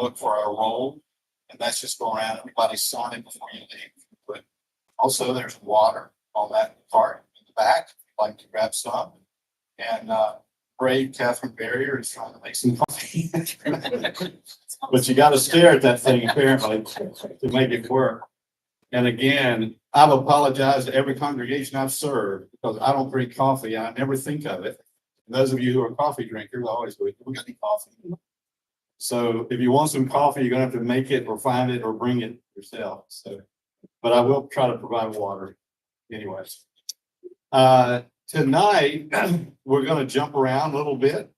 book for our roll, and that's just go around, everybody sign it before you leave. But also, there's water on that part in the back, if you'd like to grab some. And brave Catherine Barrier is trying to make some coffee. But you got to stare at that thing, apparently, to make it work. And again, I've apologized to every congregation I've served because I don't drink coffee and I never think of it. And those of you who are coffee drinkers always go, we got any coffee? So if you want some coffee, you're going to have to make it or find it or bring it yourself. So, but I will try to provide water anyways. Tonight, we're going to jump around a little bit,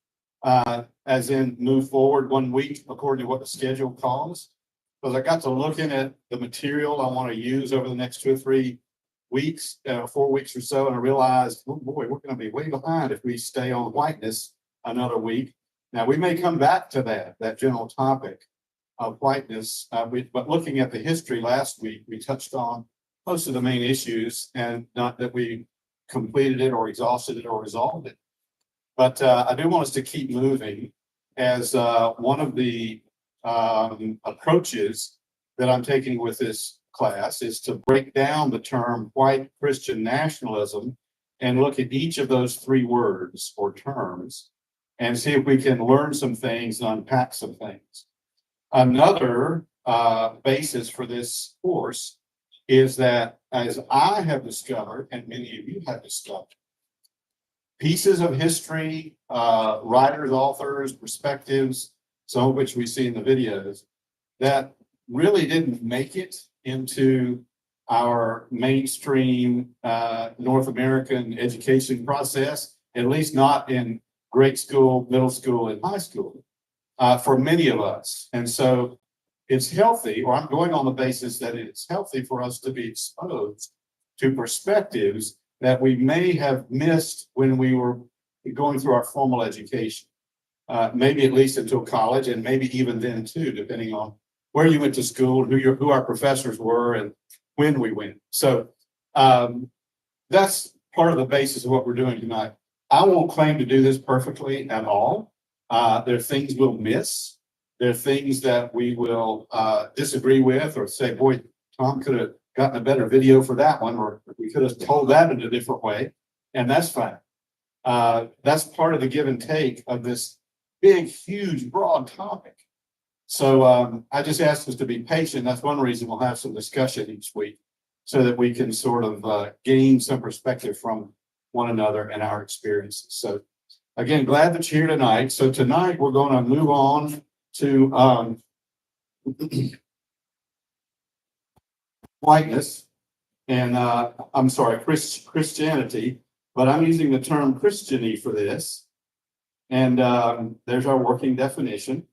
as in move forward 1 week according to what the schedule calls. Because I got to looking at the material I want to use over the next 2 or 3 weeks, 4 weeks or so, and I realized, oh boy, we're going to be way behind if we stay on whiteness another week. Now, we may come back to that general topic of whiteness, but looking at the history last week, we touched on most of the main issues, and not that we completed it or exhausted it or resolved it. But I do want us to keep moving as one of the approaches that I'm taking with this class is to break down the term white Christian nationalism and look at each of those 3 words or terms and see if we can learn some things and unpack some things. Another basis for this course is that, as I have discovered, and many of you have discovered, pieces of history, writers, authors, perspectives, some of which we see in the videos, that really didn't make it into our mainstream North American education process, at least not in grade school, middle school, and high school, for many of us. And so it's healthy, or I'm going on the basis that it's healthy for us to be exposed to perspectives that we may have missed when we were going through our formal education. Maybe at least until college, and maybe even then too, depending on where you went to school, who our professors were, and when we went. So that's part of the basis of what we're doing tonight. I won't claim to do this perfectly at all. There are things we'll miss. There are things that we will disagree with, or say, boy, Tom could have gotten a better video for that one, or we could have told that in a different way, and that's fine. That's part of the give and take of this big, huge, broad topic. So I just asked us to be patient. That's one reason we'll have some discussion each week, so that we can sort of gain some perspective from one another and our experiences. So again, glad that you're here tonight. So tonight we're going to move on to whiteness, and I'm sorry, Christianity, but I'm using the term Christiany for this. And there's our working definition,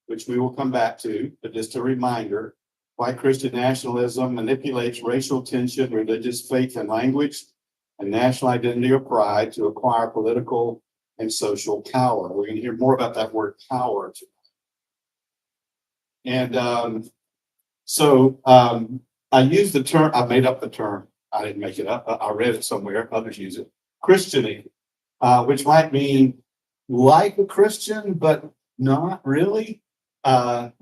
which we will come back to, but just a reminder, white Christian nationalism manipulates racial tension, religious faith and language, and national identity or pride to acquire political and social power. We're going to hear more about that word power tonight. And so I used the term, I made up the term, I didn't make it up, I read it somewhere, others use it, Christiany, which might mean like a Christian, but not really.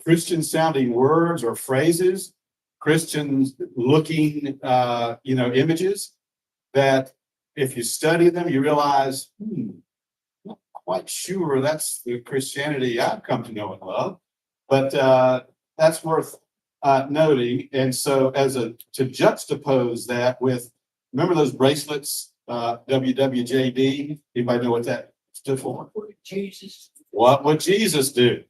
Christian sounding words or phrases, Christians looking, images that if you study them, you realize, not quite sure that's the Christianity I've come to know and love, but that's worth noting. And so to juxtapose that with, remember those bracelets, WWJD? Anybody know what that stood for? What would Jesus do?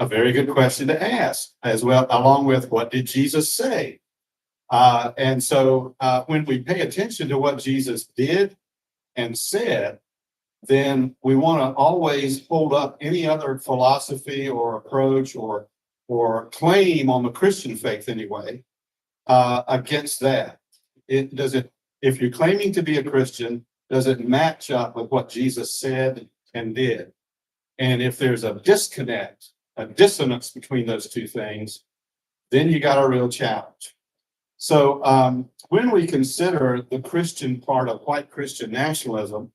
A very good question to ask, as well, along with what did Jesus say? And so when we pay attention to what Jesus did and said, then we want to always hold up any other philosophy or approach or claim on the Christian faith anyway against that. If you're claiming to be a Christian, does it match up with what Jesus said and did? And if there's a disconnect, a dissonance between those two things, then you got a real challenge. So when we consider the Christian part of white Christian nationalism,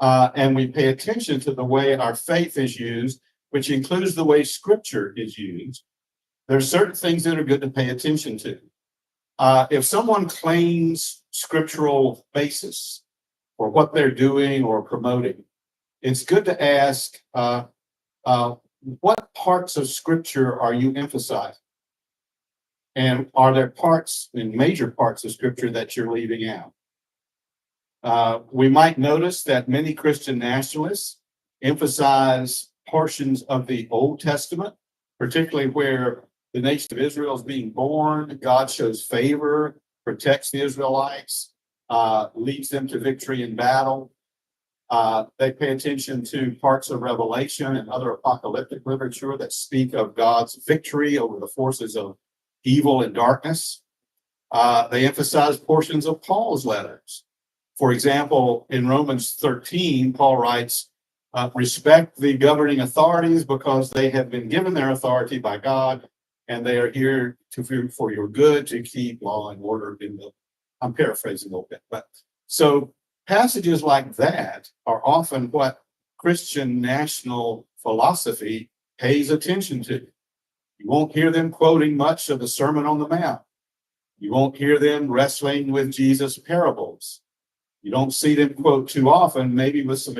and we pay attention to the way our faith is used, which includes the way Scripture is used, There's certain things that are good to pay attention to. If someone claims scriptural basis for what they're doing or promoting, it's good to ask, what parts of scripture are you emphasizing? And are there parts in major parts of scripture that you're leaving out? We might notice that many Christian nationalists emphasize portions of the Old Testament, particularly where the nation of Israel is being born. God shows favor, protects the Israelites, leads them to victory in battle. They pay attention to parts of Revelation and other apocalyptic literature that speak of God's victory over the forces of evil and darkness. They emphasize portions of Paul's letters. For example, in Romans 13, Paul writes, respect the governing authorities because they have been given their authority by God, and they are here for your good to keep law and order in the. I'm paraphrasing a little bit, but so passages like that are often what Christian national philosophy pays attention to. You won't hear them quoting much of the Sermon on the Mount. You won't hear them wrestling with Jesus' parables. You don't see them quote too often, maybe with some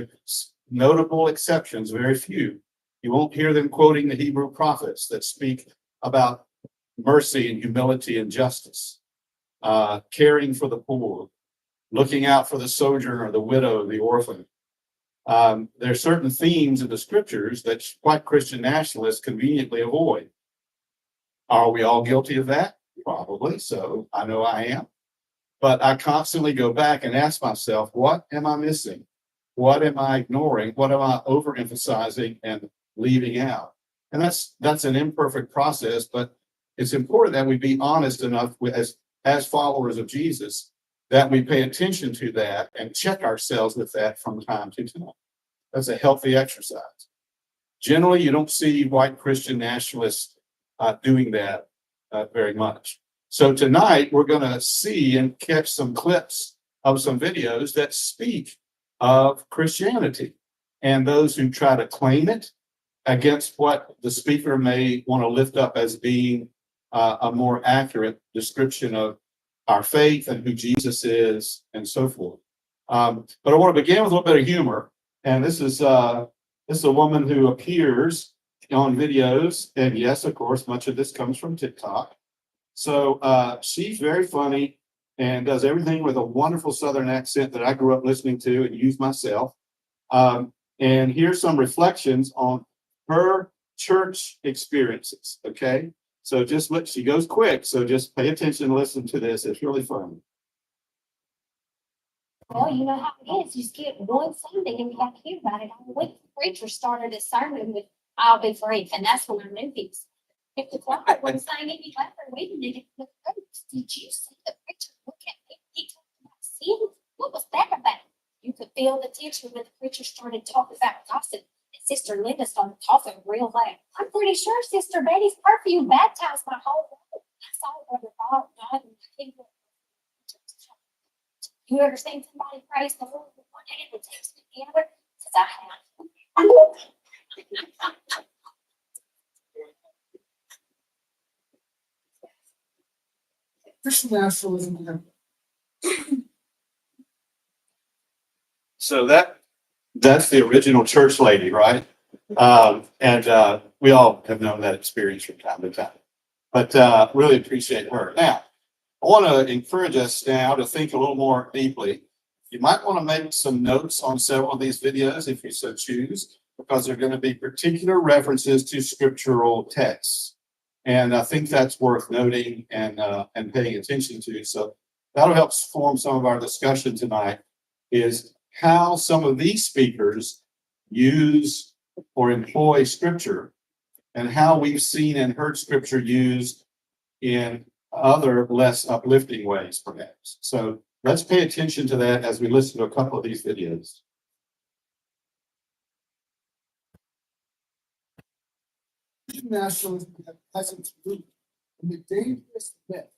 notable exceptions, very few. You won't hear them quoting the Hebrew prophets that speak about mercy and humility and justice, caring for the poor, looking out for the sojourner, the widow, the orphan. There are certain themes in the scriptures that white Christian nationalists conveniently avoid. Are we all guilty of that? Probably so. I know I am. But I constantly go back and ask myself, what am I missing? What am I ignoring? What am I overemphasizing and leaving out? And that's an imperfect process, but it's important that we be honest enough as followers of Jesus that we pay attention to that and check ourselves with that from time to time. That's a healthy exercise. Generally, you don't see white Christian nationalists doing that very much. So tonight, we're going to see and catch some clips of some videos that speak of Christianity and those who try to claim it against what the speaker may want to lift up as being a more accurate description of our faith and who Jesus is and so forth. But I want to begin with a little bit of humor. And this is a woman who appears on videos. And yes, of course, much of this comes from TikTok. So she's very funny and does everything with a wonderful Southern accent that I grew up listening to and use myself. And here's some reflections on her church experiences. Okay. So she goes quick. So just pay attention and listen to this. It's really fun. Well, you know how it is. You skip one Sunday and you got to hear about it all week. The preacher started a sermon with "I'll be free," and that's when I knew he was. If the choir wasn't singing any louder, we didn't even look good. Did you see the preacher look at me? He talked about sin. What was that about? You could feel the tension when the preacher started talking about gossip. And Sister Linda started coughing real loud. I'm pretty sure Sister Betty's perfume baptized my whole world. I saw Brother Bob nodding. You ever seen somebody praise the Lord with one hand and text it the other? Says I have. Christian nationalism. So that's the original church lady, right? And we all have known that experience from time to time. But really appreciate her. Now, I want to encourage us now to think a little more deeply. You might want to make some notes on several of these videos if you so choose, because they're going to be particular references to scriptural texts. And I think that's worth noting and paying attention to. So that'll help form some of our discussion tonight, is how some of these speakers use or employ scripture and how we've seen and heard scripture used in other less uplifting ways, perhaps. So let's pay attention to that as we listen to a couple of these videos. Nationalism has its root in the dangerous myth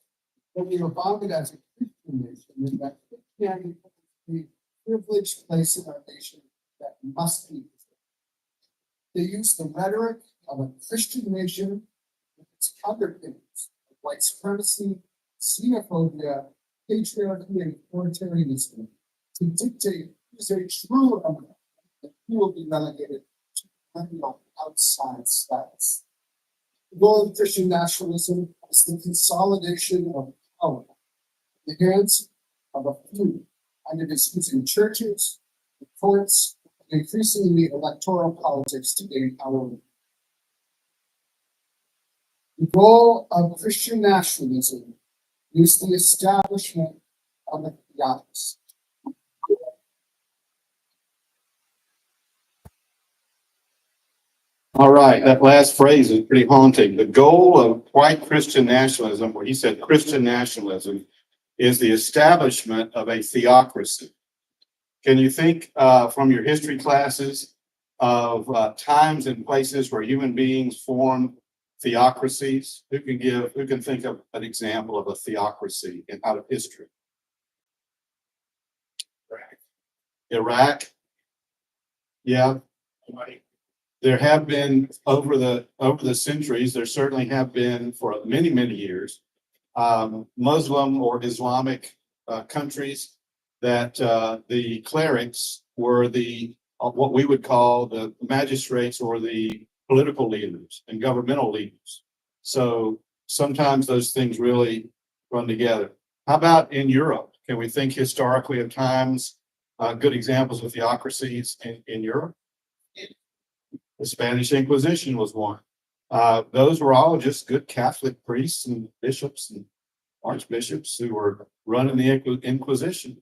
that we are founded as a Christian nation and that Christianity is a privileged place in our nation that must be. They use the rhetoric of a Christian nation with its underpinnings of white supremacy, xenophobia, patriarchy, and authoritarianism to dictate who's a true American and who will be relegated to perennial outside status. The goal of Christian nationalism is the consolidation of power in the hands of a few, and it is using churches, the courts, and increasingly electoral politics to gain power. The goal of Christian nationalism is the establishment of a theocracy. All right, that last phrase is pretty haunting. The goal of white Christian nationalism, where he said Christian nationalism, is the establishment of a theocracy. Can you think from your history classes of times and places where human beings formed theocracies? Who can think of an example of a theocracy out of history? Iraq. Yeah. There have been over the centuries, there certainly have been for many, many years, Muslim or Islamic countries that the clerics were the what we would call the magistrates or the political leaders and governmental leaders. So sometimes those things really run together. How about in Europe? Can we think historically of times, good examples of theocracies in Europe? The Spanish Inquisition was one. Those were all just good Catholic priests and bishops and archbishops who were running the Inquisition.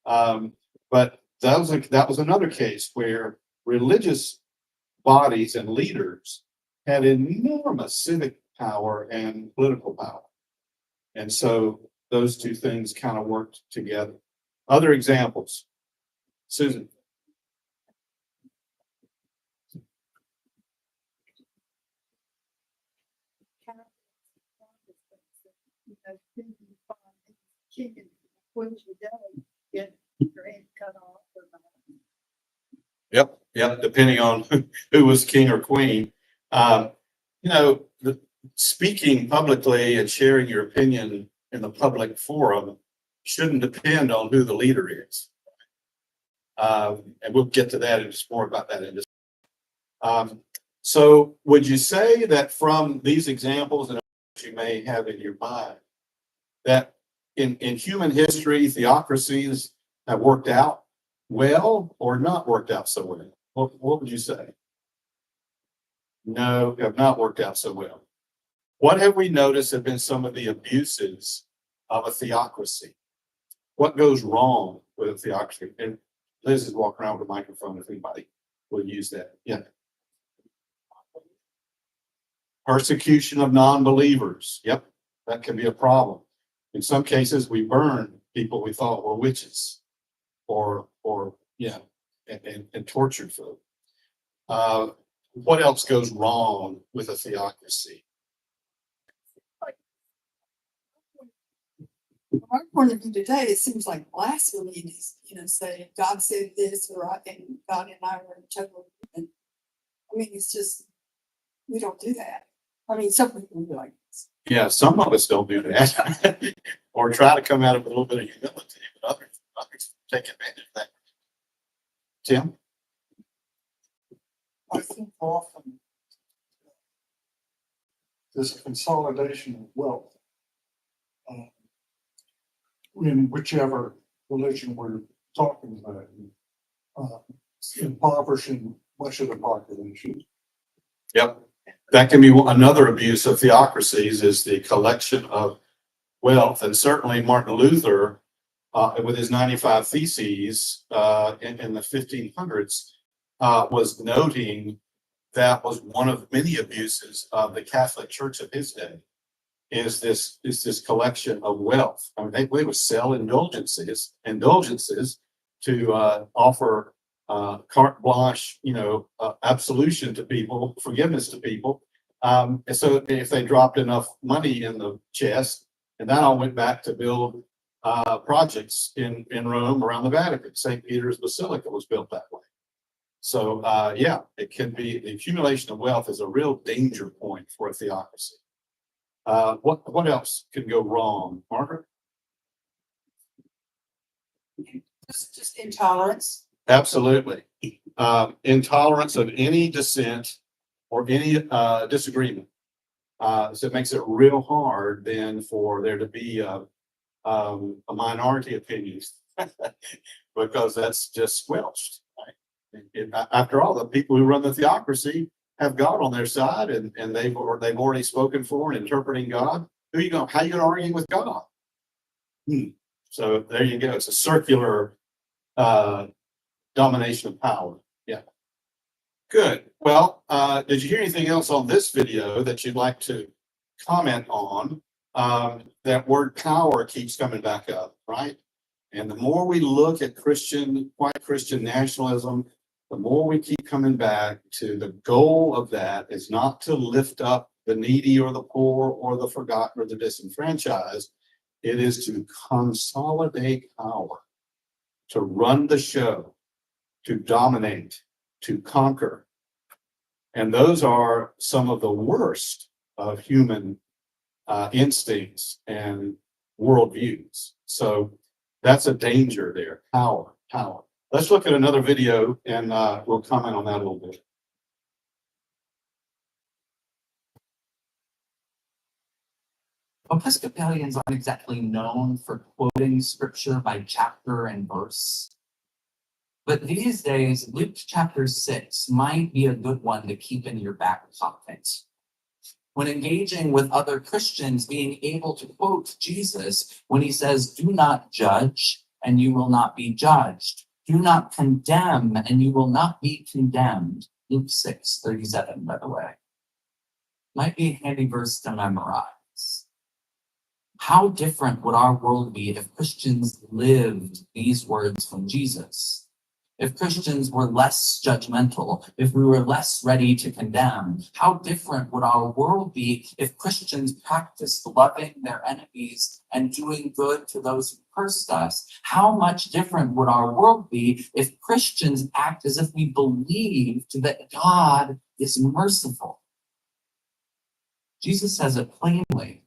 But that was another case where religious bodies and leaders had enormous civic power and political power. And so those two things kind of worked together. Other examples, Susan. King and queen today get your head cut off or not. Yep. Depending on who was king or queen. Speaking publicly and sharing your opinion in the public forum shouldn't depend on who the leader is. And we'll get to that and just more about that in just. So would you say that from these examples and you may have in your mind that in human history, theocracies have worked out well or not worked out so well? What would you say? No, have not worked out so well. What have we noticed have been some of the abuses of a theocracy? What goes wrong with a theocracy? And Liz is walking around with a microphone if anybody will use that. Yeah. Persecution of non-believers. Yep, that can be a problem. In some cases, we burn people we thought were witches, or and tortured folk. What else goes wrong with a theocracy? From our point of view today, it seems like blasphemy is, saying God said this or and God and I were in total agreement. I mean, it's just, we don't do that. I mean, some people do like this. Yeah, some of us don't do that, or try to come out of a little bit of humility, but others take advantage of that. Tim? I think often there's a consolidation of wealth in whichever religion we're talking about, impoverishing much of the population. Yep. That can be another abuse of theocracies, is the collection of wealth. And certainly Martin Luther, with his 95 Theses in the 1500s, was noting that was one of many abuses of the Catholic Church of his day, is this collection of wealth. I mean, they would sell indulgences to offer carte blanche, absolution to people, forgiveness to people. And so if they dropped enough money in the chest, and that all went back to build projects in Rome around the Vatican. St. Peter's Basilica was built that way. So it can be, the accumulation of wealth is a real danger point for a theocracy. What else can go wrong, Margaret? Just intolerance. Absolutely. Intolerance of any dissent or any disagreement. So it makes it real hard then for there to be a minority opinion because that's just squelched. Right? After all, the people who run the theocracy have God on their side, and they've already spoken for and interpreting God. How you going to argue with God? So there you go. It's a circular domination of power. Yeah. Good. Well, did you hear anything else on this video that you'd like to comment on? That word power keeps coming back up, right? And the more we look at white Christian nationalism, the more we keep coming back to the goal of that is not to lift up the needy or the poor or the forgotten or the disenfranchised. It is to consolidate power, to run the show, to dominate, to conquer. And those are some of the worst of human instincts and worldviews. So that's a danger there. Power. Let's look at another video and we'll comment on that a little bit. Episcopalians aren't exactly known for quoting scripture by chapter and verse. But these days, Luke chapter 6 might be a good one to keep in your back pocket. When engaging with other Christians, being able to quote Jesus when he says, "Do not judge, and you will not be judged. Do not condemn, and you will not be condemned." Luke 6:37, by the way. Might be a handy verse to memorize. How different would our world be if Christians lived these words from Jesus? If Christians were less judgmental, if we were less ready to condemn, how different would our world be if Christians practiced loving their enemies and doing good to those who cursed us? How much different would our world be if Christians act as if we believed that God is merciful? Jesus says it plainly.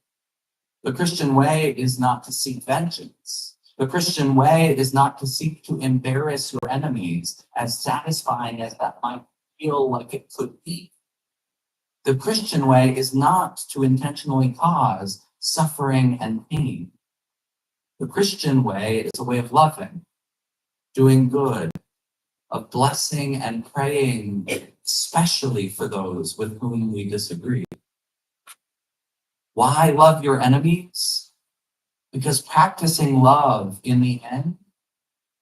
The Christian way is not to seek vengeance. The Christian way is not to seek to embarrass your enemies, as satisfying as that might feel like it could be. The Christian way is not to intentionally cause suffering and pain. The Christian way is a way of loving, doing good, of blessing and praying, especially for those with whom we disagree. Why love your enemies? Because practicing love in the end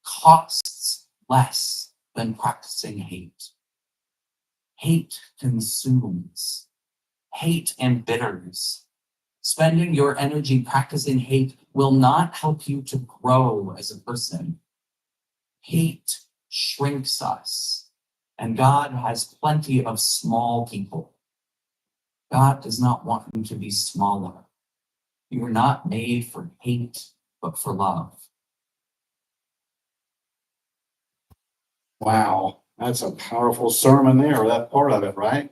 costs less than practicing hate. Hate consumes. Hate embitters. Spending your energy practicing hate will not help you to grow as a person. Hate shrinks us, and God has plenty of small people. God does not want you to be smaller. You were not made for hate, but for love. Wow, that's a powerful sermon there, that part of it, right?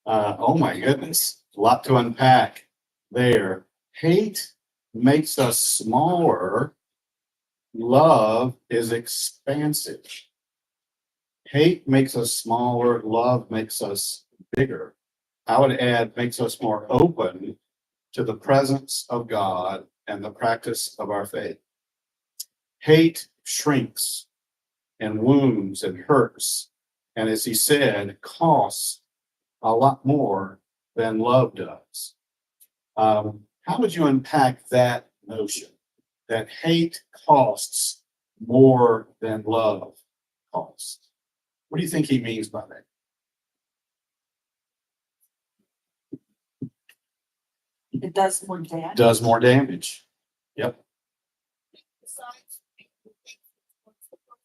Oh my goodness, a lot to unpack there. Hate makes us smaller. Love is expansive. Hate makes us smaller. Love makes us bigger. I would add, makes us more open to the presence of God and the practice of our faith. Hate shrinks and wounds and hurts. And as he said, costs a lot more than love does. How would you unpack that notion that hate costs more than love costs? What do you think he means by that? It does more damage. Does more damage. Yep. Besides,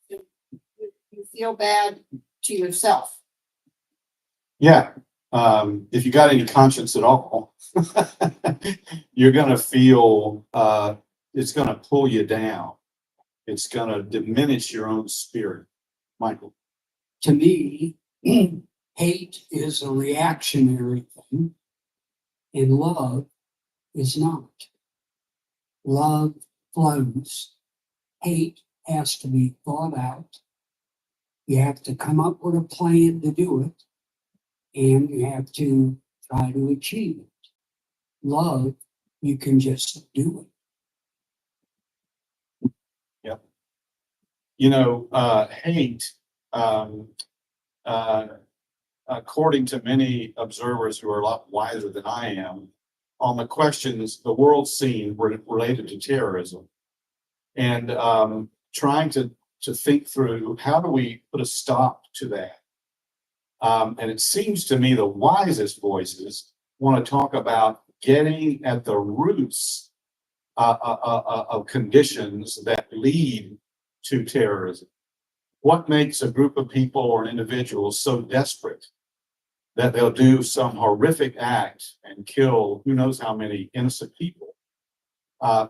you feel bad to yourself. Yeah. If you got any conscience at all, you're going to feel it's going to pull you down. It's going to diminish your own spirit. Michael. To me, hate is a reactionary thing, and love is not. Love flows. Hate has to be thought out. You have to come up with a plan to do it, and you have to try to achieve it. Love, you can just do it. Hate, um, uh, according to many observers who are a lot wiser than I am, on the questions, the world scene related to terrorism, and trying to think through how do we put a stop to that. And it seems to me the wisest voices want to talk about getting at the roots of conditions that lead to terrorism. What makes a group of people or an individual so desperate that they'll do some horrific act and kill who knows how many innocent people?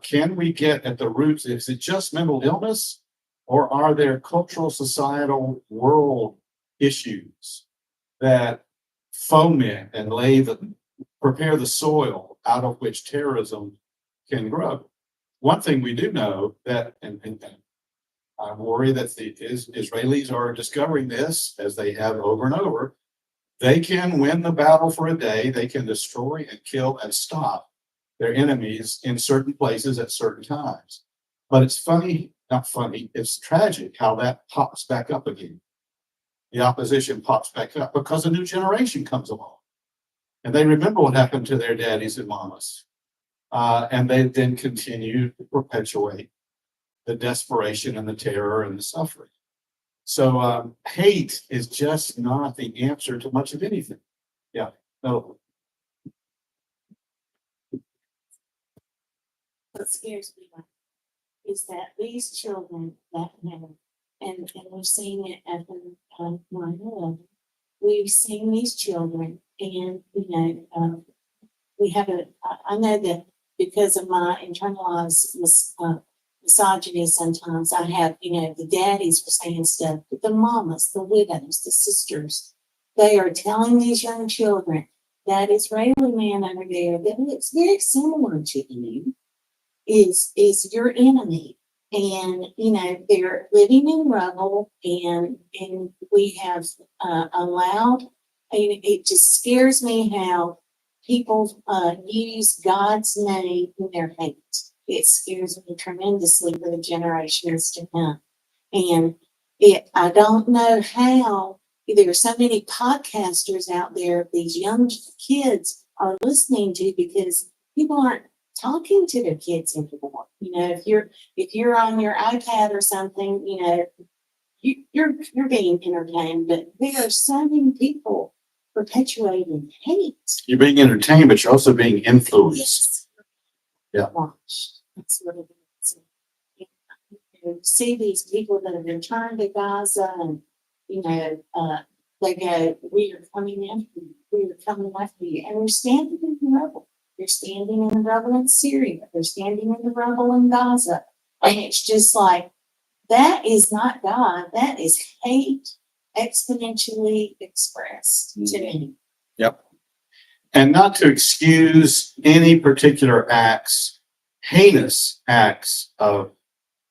Can we get at the roots? Is it just mental illness, or are there cultural, societal, world issues that foment and prepare the soil out of which terrorism can grow? One thing we do know that, and I worry that the Israelis are discovering this as they have over and over. They can win the battle for a day. They can destroy and kill and stop their enemies in certain places at certain times. But it's funny, not funny, it's tragic how that pops back up again. The opposition pops back up because a new generation comes along. And they remember what happened to their daddies and mamas. And they then continue to perpetuate the desperation and the terror and the suffering. So hate is just not the answer to much of anything. Yeah, no. What scares me is that these children that have, and we've seen it at the 9/11, we've seen these children, and we have I know that because of my internalized misogyny, sometimes I have, the daddies are saying stuff, but the mamas, the widows, the sisters, they are telling these young children that Israeli man over there that looks very similar to you is your enemy. And they're living in rubble, and we have allowed, and it just scares me how people use God's name in their hate. It scares me tremendously for the generations to come. And I don't know how. There are so many podcasters out there these young kids are listening to, because people aren't talking to their kids anymore. If you're on your iPad or something, you're being entertained, but there are so many people perpetuating hate. You're being entertained, but you're also being influenced. Yes. Yeah. Watch. That's what it is. You see these people that have returned to Gaza, and they go, "We are coming after you. We are coming after you," and they're standing in the rubble. They're standing in the rubble in Syria. They're standing in the rubble in Gaza, and it's just like, that is not God. That is hate exponentially expressed to me. Yep. And not to excuse any particular acts, heinous acts of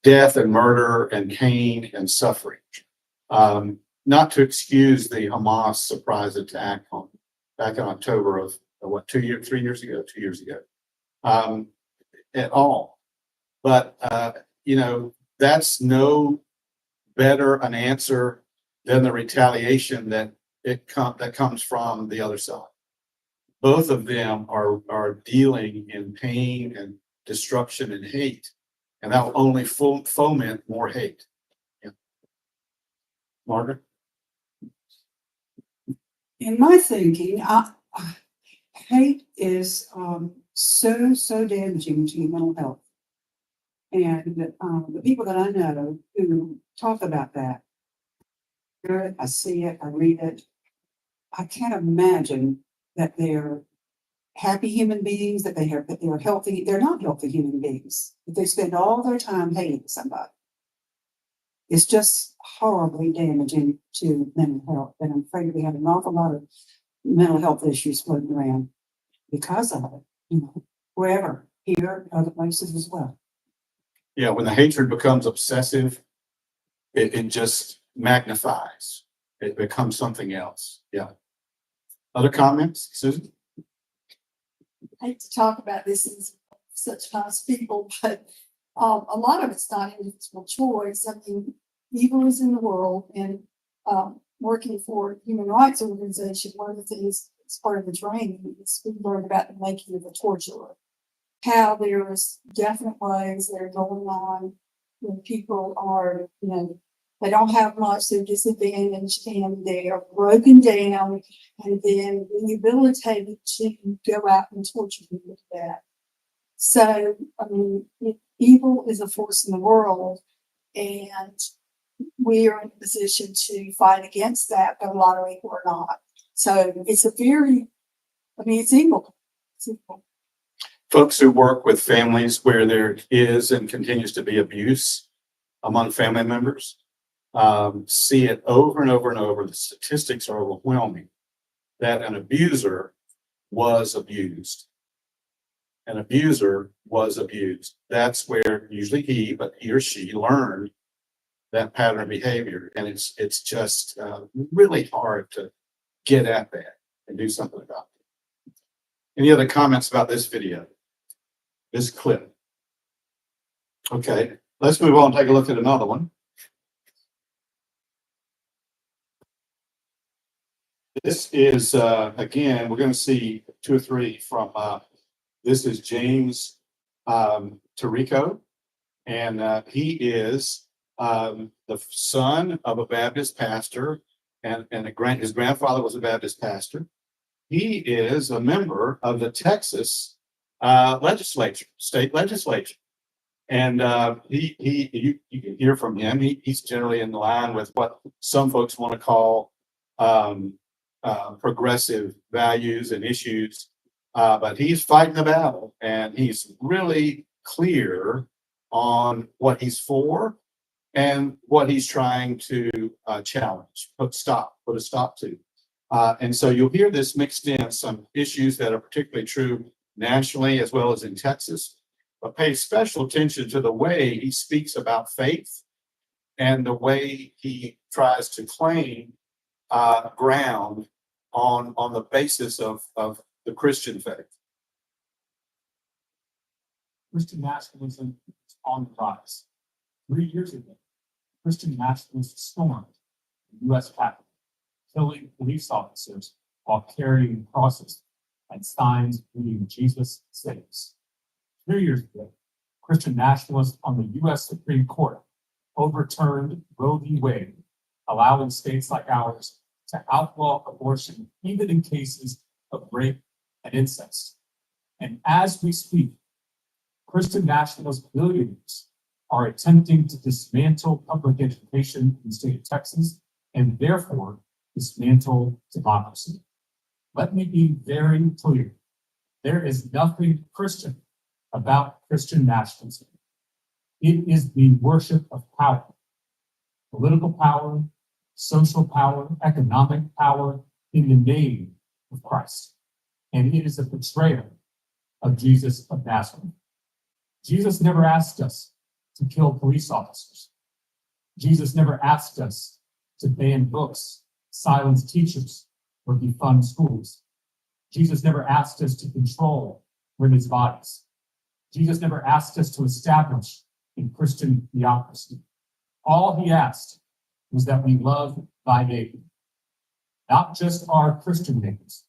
death and murder and pain and suffering. Not to excuse the Hamas surprise attack back in October of 3 years ago, 2 years ago, at all. But that's no better an answer than the retaliation that comes from the other side. Both of them are dealing in pain and destruction and hate, and that will only foment more hate. Yeah. Margaret? In my thinking, hate is so damaging to your mental health. And the people that I know who talk about that, I see it, I read it. I can't imagine that they're happy human beings, that they're healthy. They're not healthy human beings. If they spend all their time hating somebody, it's just horribly damaging to mental health. And I'm afraid we have an awful lot of mental health issues floating around because of it. wherever, here, other places as well. Yeah, when the hatred becomes obsessive, it just magnifies. It becomes something else. Yeah. Other comments, Susan? I hate to talk about this in such nice people, but a lot of it's not individual choice. I mean, evil is in the world, and working for a human rights organization, one of the things as part of the training is we learned about the making of a torturer. How there's definite ways that are going on when people are, they don't have much, they're disadvantaged and they are broken down, and then rehabilitated to go out and torture people to death. So, I mean, evil is a force in the world, and we are in a position to fight against that, but a lot of people are not. So it's it's evil. It's evil. Folks who work with families where there is and continues to be abuse among family members see it over and over and over. The statistics are overwhelming that an abuser was abused. An abuser was abused. That's where usually he or she learned that pattern of behavior. And it's just really hard to get at that and do something about it. Any other comments about this video? This clip? Okay, let's move on and take a look at another one. This is, again, we're going to see 2 or 3 from, this is James Tarico, and he is the son of a Baptist pastor, and his grandfather was a Baptist pastor. He is a member of the Texas state legislature. And you can hear from him. He's generally in line with what some folks want to call progressive values and issues. But he's fighting the battle, and he's really clear on what he's for and what he's trying to challenge, put a stop to. And so you'll hear this mixed in some issues that are particularly true nationally as well as in Texas. But pay special attention to the way he speaks about faith and the way he tries to claim ground on the basis of the Christian faith. Christian nationalism is on the rise. 3 years ago, Christian nationalists stormed the U.S. Capitol, killing police officers while carrying crosses and signs reading "Jesus saves." 3 years ago, Christian nationalists on the U.S. Supreme Court overturned Roe v. Wade, allowing states like ours to outlaw abortion even in cases of rape and incest. And as we speak, Christian nationalist billionaires are attempting to dismantle public education in the state of Texas and therefore dismantle democracy. Let me be very clear. There is nothing Christian about Christian nationalism. It is the worship of power, political power, social power, economic power in the name of Christ. And it is a betrayal of Jesus of Nazareth. Jesus never asked us to kill police officers. Jesus never asked us to ban books, silence teachers, or defund schools. Jesus never asked us to control women's bodies. Jesus never asked us to establish a Christian theocracy. All he asked was that we love thy neighbor, not just our Christian neighbors,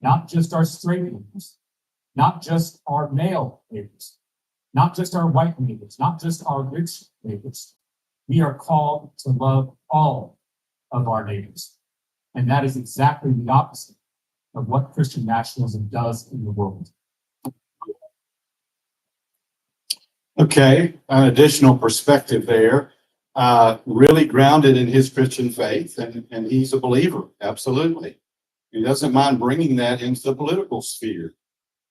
not just our straight neighbors, not just our male neighbors, not just our white neighbors, not just our rich neighbors. We are called to love all of our neighbors. And that is exactly the opposite of what Christian nationalism does in the world. Okay, an additional perspective there, really grounded in his Christian faith, and he's a believer, absolutely. He doesn't mind bringing that into the political sphere,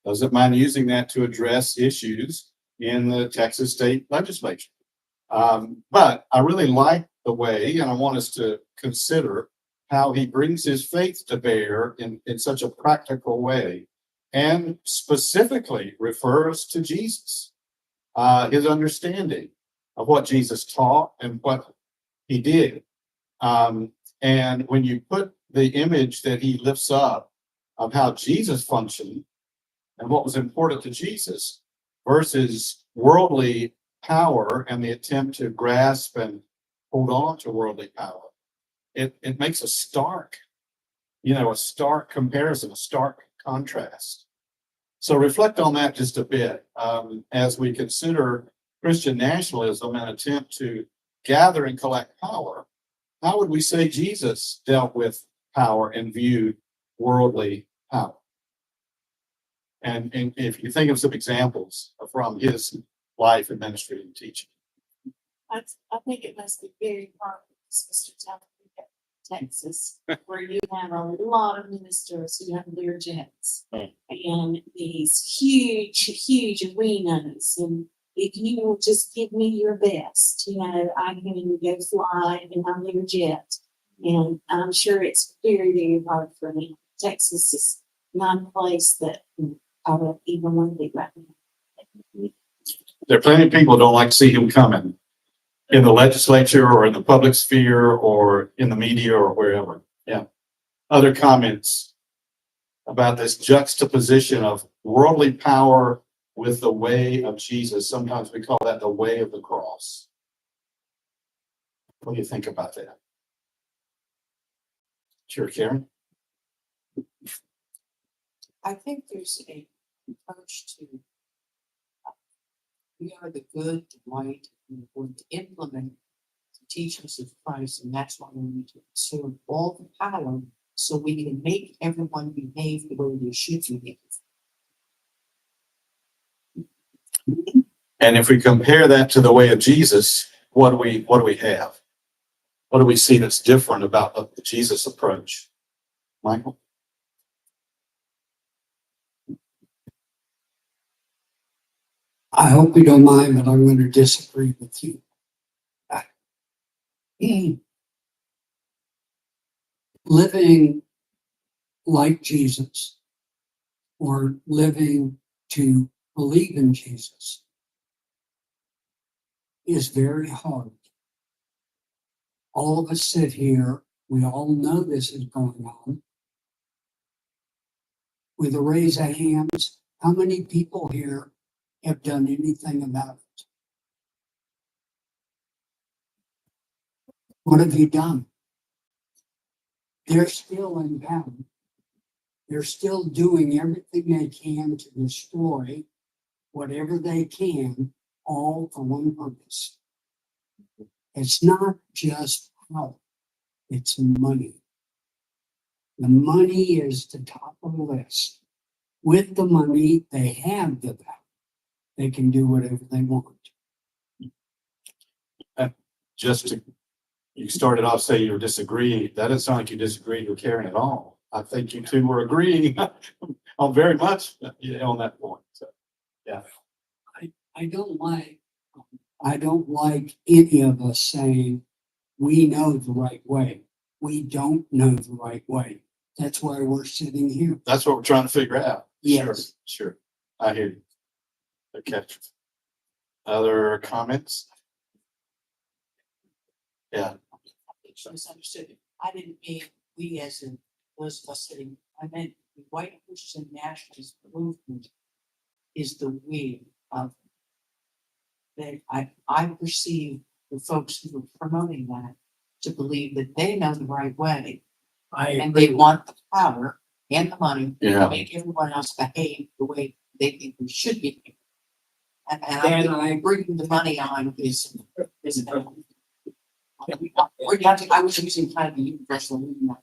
doesn't mind using that to address issues in the Texas state legislature. But I really like the way, and I want us to consider how he brings his faith to bear in such a practical way. and specifically refers to Jesus, his understanding of what Jesus taught and what he did. And when you put the image that he lifts up of how Jesus functioned and what was important to Jesus versus worldly power and the attempt to grasp and hold on to worldly power, it makes a stark, a stark comparison, a stark contrast. So reflect on that just a bit as we consider Christian nationalism and attempt to gather and collect power. How would we say Jesus dealt with power and viewed worldly power? And if you think of some examples from his life and ministry and teaching. I think it must be very hard, Mr. Texas, where you have a lot of ministers who have their jets and these huge arenas. And if you will just give me your best, I can go fly in my lear jet. And I'm sure it's very hard for me. Texas is not a place that I would even want to be right now. There are plenty of people who don't like to see him coming in the legislature or in the public sphere or in the media or wherever. Yeah. Other comments about this juxtaposition of worldly power with the way of Jesus. Sometimes we call that the way of the cross. What do you think about that? Sure, Karen. I think there's a approach to we are the good, the right, and we're going to implement the teachings of Christ, and that's why we need to assume all the power so we can make everyone behave the way they should behave. And if we compare that to the way of Jesus, what do we have? What do we see that's different about the Jesus approach? Michael? I hope you don't mind, but I'm going to disagree with you. Living like Jesus or living to believe in Jesus is very hard. All of us sit here, we all know this is going on. With a raise of hands, how many people here have done anything about it? What have you done? They're still in power. They're still doing everything they can to destroy whatever they can, all for one purpose. It's not just power, it's money. The money is the top of the list. With the money, they have the power. They can do whatever they want. You started off saying you were disagreeing. That doesn't sound like you disagreed with Karen at all. I think you two were agreeing on very much on that point. So, yeah. I don't like any of us saying we know the right way. We don't know the right way. That's why we're sitting here. That's what we're trying to figure out. Yes. Sure. I hear you. Okay. Other comments? Yeah. It's misunderstood. I didn't mean we as in those of us sitting, I meant the white Christian nationalist movement is the we of that I perceive the folks who are promoting that to believe that they know the right way and they want the power and the money to make everyone else behave the way they think we should be. And I bring the money on is I was using kind of the universal meaning.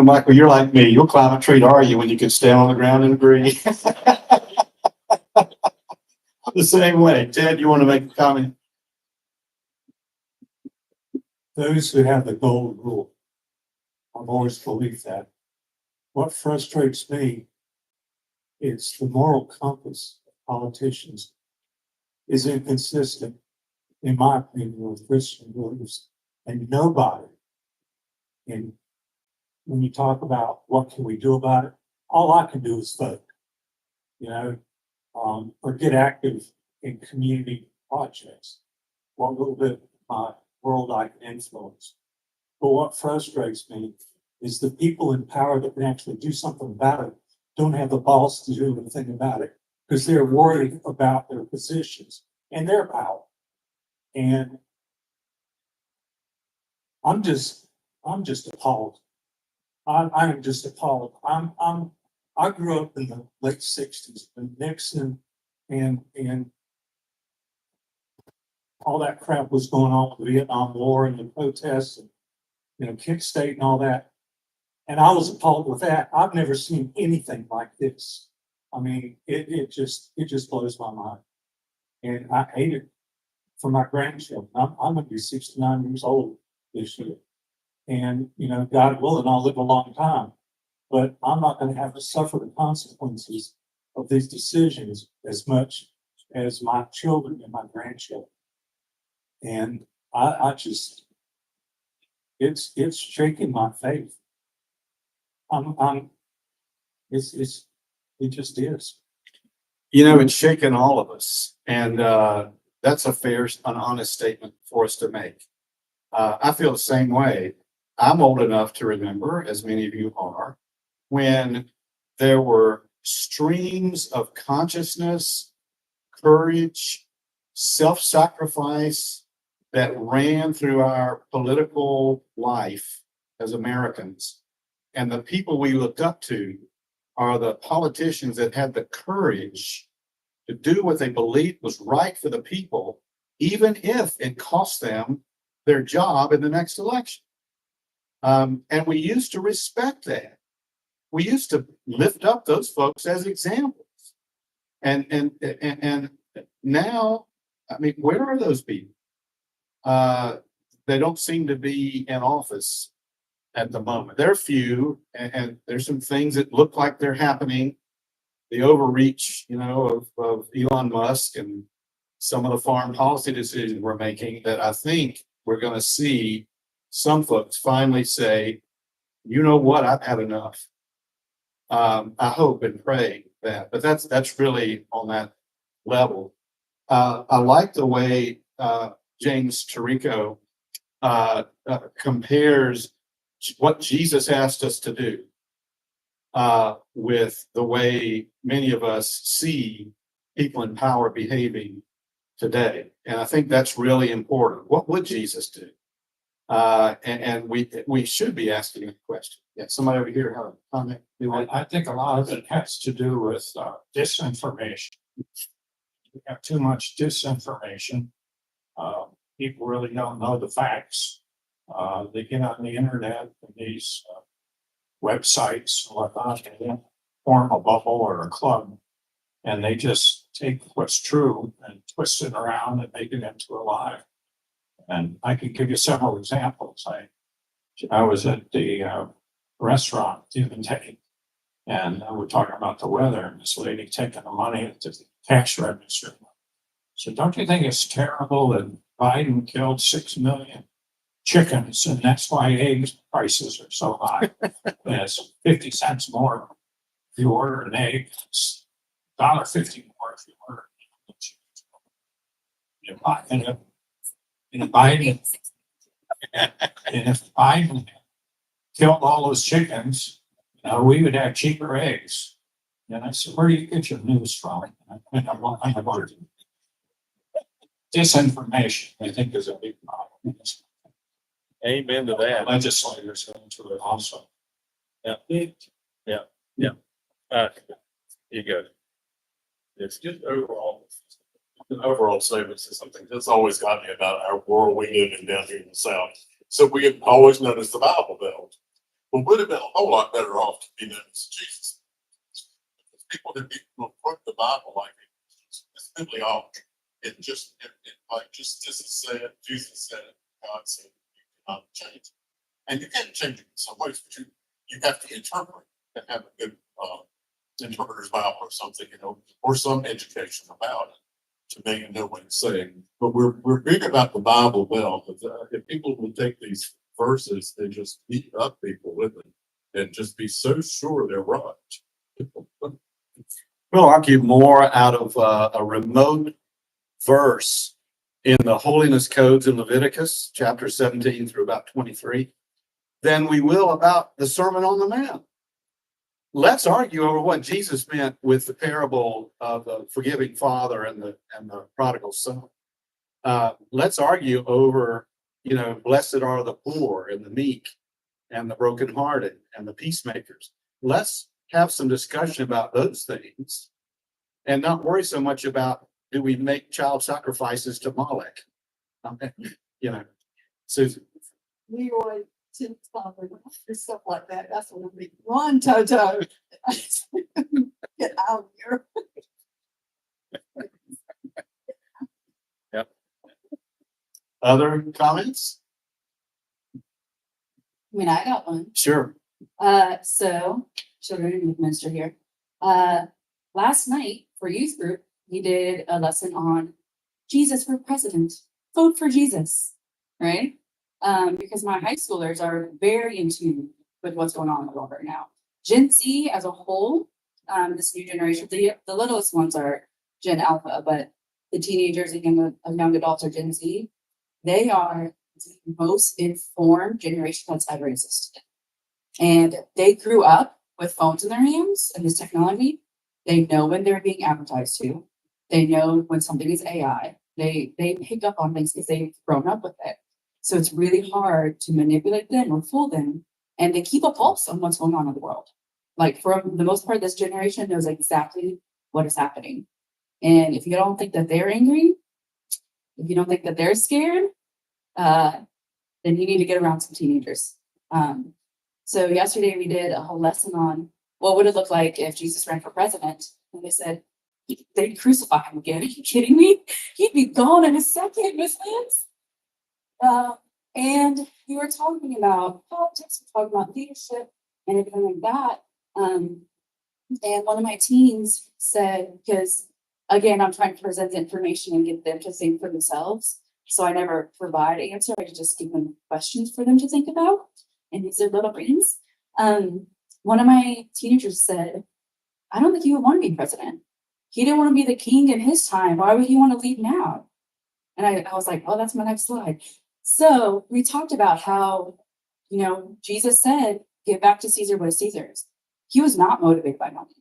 Michael, you're like me. You'll climb a tree to argue when you can stand on the ground and agree. The same way. Ted, you want to make a comment? Those who have the golden rule, I've always believed that. What frustrates me is the moral compass of politicians is inconsistent, in my opinion, with Christian beliefs, and nobody. And when you talk about what can we do about it, all I can do is vote, or get active in community projects. What little bit of my world I can influence. But what frustrates me is the people in power that can actually do something about it don't have the balls to do anything about it because they're worried about their positions and their power. And I'm just appalled. I am just appalled. I grew up in the late '60s when Nixon and all that crap was going on with the Vietnam War and the protests and Kent State and all that. And I was appalled with that. I've never seen anything like this. I mean, it just blows my mind. And I hate it for my grandchildren. I'm gonna be 69 years old this year. And God willing, I'll live a long time. But I'm not gonna have to suffer the consequences of these decisions as much as my children and my grandchildren. And I just it's shaking my faith. It just is. It's shaken all of us. And that's a fair, an honest statement for us to make. I feel the same way. I'm old enough to remember, as many of you are, when there were streams of consciousness, courage, self-sacrifice that ran through our political life as Americans. And the people we looked up to are the politicians that had the courage to do what they believed was right for the people, even if it cost them their job in the next election. And we used to respect that. We used to lift up those folks as examples. And now, I mean, where are those people? They don't seem to be in office at the moment. There are few, and there's some things that look like they're happening. The overreach, of Elon Musk and some of the foreign policy decisions we're making that I think we're going to see some folks finally say, you know what, I've had enough. I hope and pray that, but that's really on that level. I like the way James Tirico compares what Jesus asked us to do with the way many of us see people in power behaving today. And I think that's really important. What would Jesus do? And we should be asking a question. Yeah, somebody over here have a comment? I think a lot of it has to do with disinformation. We have too much disinformation. People really don't know the facts. They get on the internet and these websites and whatnot, and they form a bubble or a club, and they just take what's true and twist it around and make it into a lie. And I could give you several examples. I was at the restaurant the other day, and we're talking about the weather, and this lady taking the money at the cash register. So don't you think it's terrible that Biden killed 6 million chickens, and that's why eggs prices are so high? And it's 50 cents more if you order an egg. It's $1.50 more if you order chicken. And if Biden killed all those chickens, we would have cheaper eggs. And I said, where do you get your news from? And I'm arguing. Disinformation, I think, is a big problem. Amen to that. Legislators go into it also. Yeah. You go. It's just overall, an overall statement is something that's always got me about our world we live in down here in the South. So we have always known as the Bible Belt. But would have been a whole lot better off to be known as Jesus. People that approach the Bible like it's simply off. It just like just this is said, Jesus said, God said, you cannot change it. And you can change it in some ways, but you have to interpret and have a good interpreter's Bible or something, or some education about it to make it know what it's saying. But we're big about the Bible Belt. If people will take these verses and just beat up people with it and just be so sure they're right, We'll argue more out of a remote verse in the holiness codes in Leviticus, chapter 17 through about 23, than we will about the Sermon on the Mount. Let's argue over what Jesus meant with the parable of the forgiving father and the prodigal son. Let's argue over, blessed are the poor and the meek and the brokenhearted and the peacemakers. Let's have some discussion about those things and not worry so much about, do we make child sacrifices to Molech? Susan. Leroy, Tim Father, or stuff like that. That's what I mean. Run, Toto. Get out of here. Yep. Other comments? I mean, I got one. Sure. So children and youth minister here. Last night for youth group, we did a lesson on Jesus for president. Vote for Jesus, right? Because my high schoolers are very in tune with what's going on in the world right now. Gen Z as a whole, this new generation, the littlest ones are Gen Alpha, but the teenagers and young adults are Gen Z. They are the most informed generation that's ever existed. And they grew up with phones in their hands and this technology. They know when they're being advertised to. They know when something is AI. They pick up on things because they've grown up with it. So it's really hard to manipulate them or fool them. And they keep a pulse on what's going on in the world. Like for the most part, this generation knows exactly what is happening. And if you don't think that they're angry, if you don't think that they're scared, then you need to get around some teenagers. So yesterday we did a whole lesson on what would it look like if Jesus ran for president. And they said, they'd crucify him again. Are you kidding me? He'd be gone in a second, Miss Lance. And we were talking about politics, we were talking about leadership and everything like that. And one of my teens said, because again, I'm trying to present the information and get them to think for themselves. So I never provide an answer. I just give them questions for them to think about and use their little brains. One of my teenagers said, I don't think he would want to be president. He didn't want to be the king in his time. Why would he want to lead now? And I was like, oh, that's my next slide. So we talked about how, Jesus said, give back to Caesar what is Caesar's. He was not motivated by money.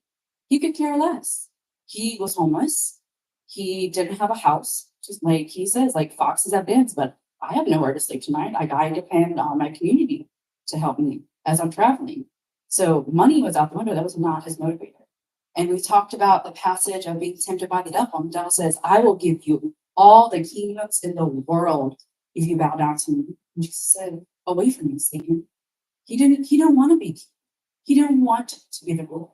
He could care less. He was homeless. He didn't have a house. Just like he says, like foxes have dens, but I have nowhere to sleep tonight. I depend on my community to help me as I'm traveling. So money was out the window. That was not his motivator. And we talked about the passage of being tempted by the devil. And the devil says, I will give you all the kingdoms in the world if you bow down to me. And Jesus said, away from me, Satan. He didn't want to be king. He didn't want to be the ruler.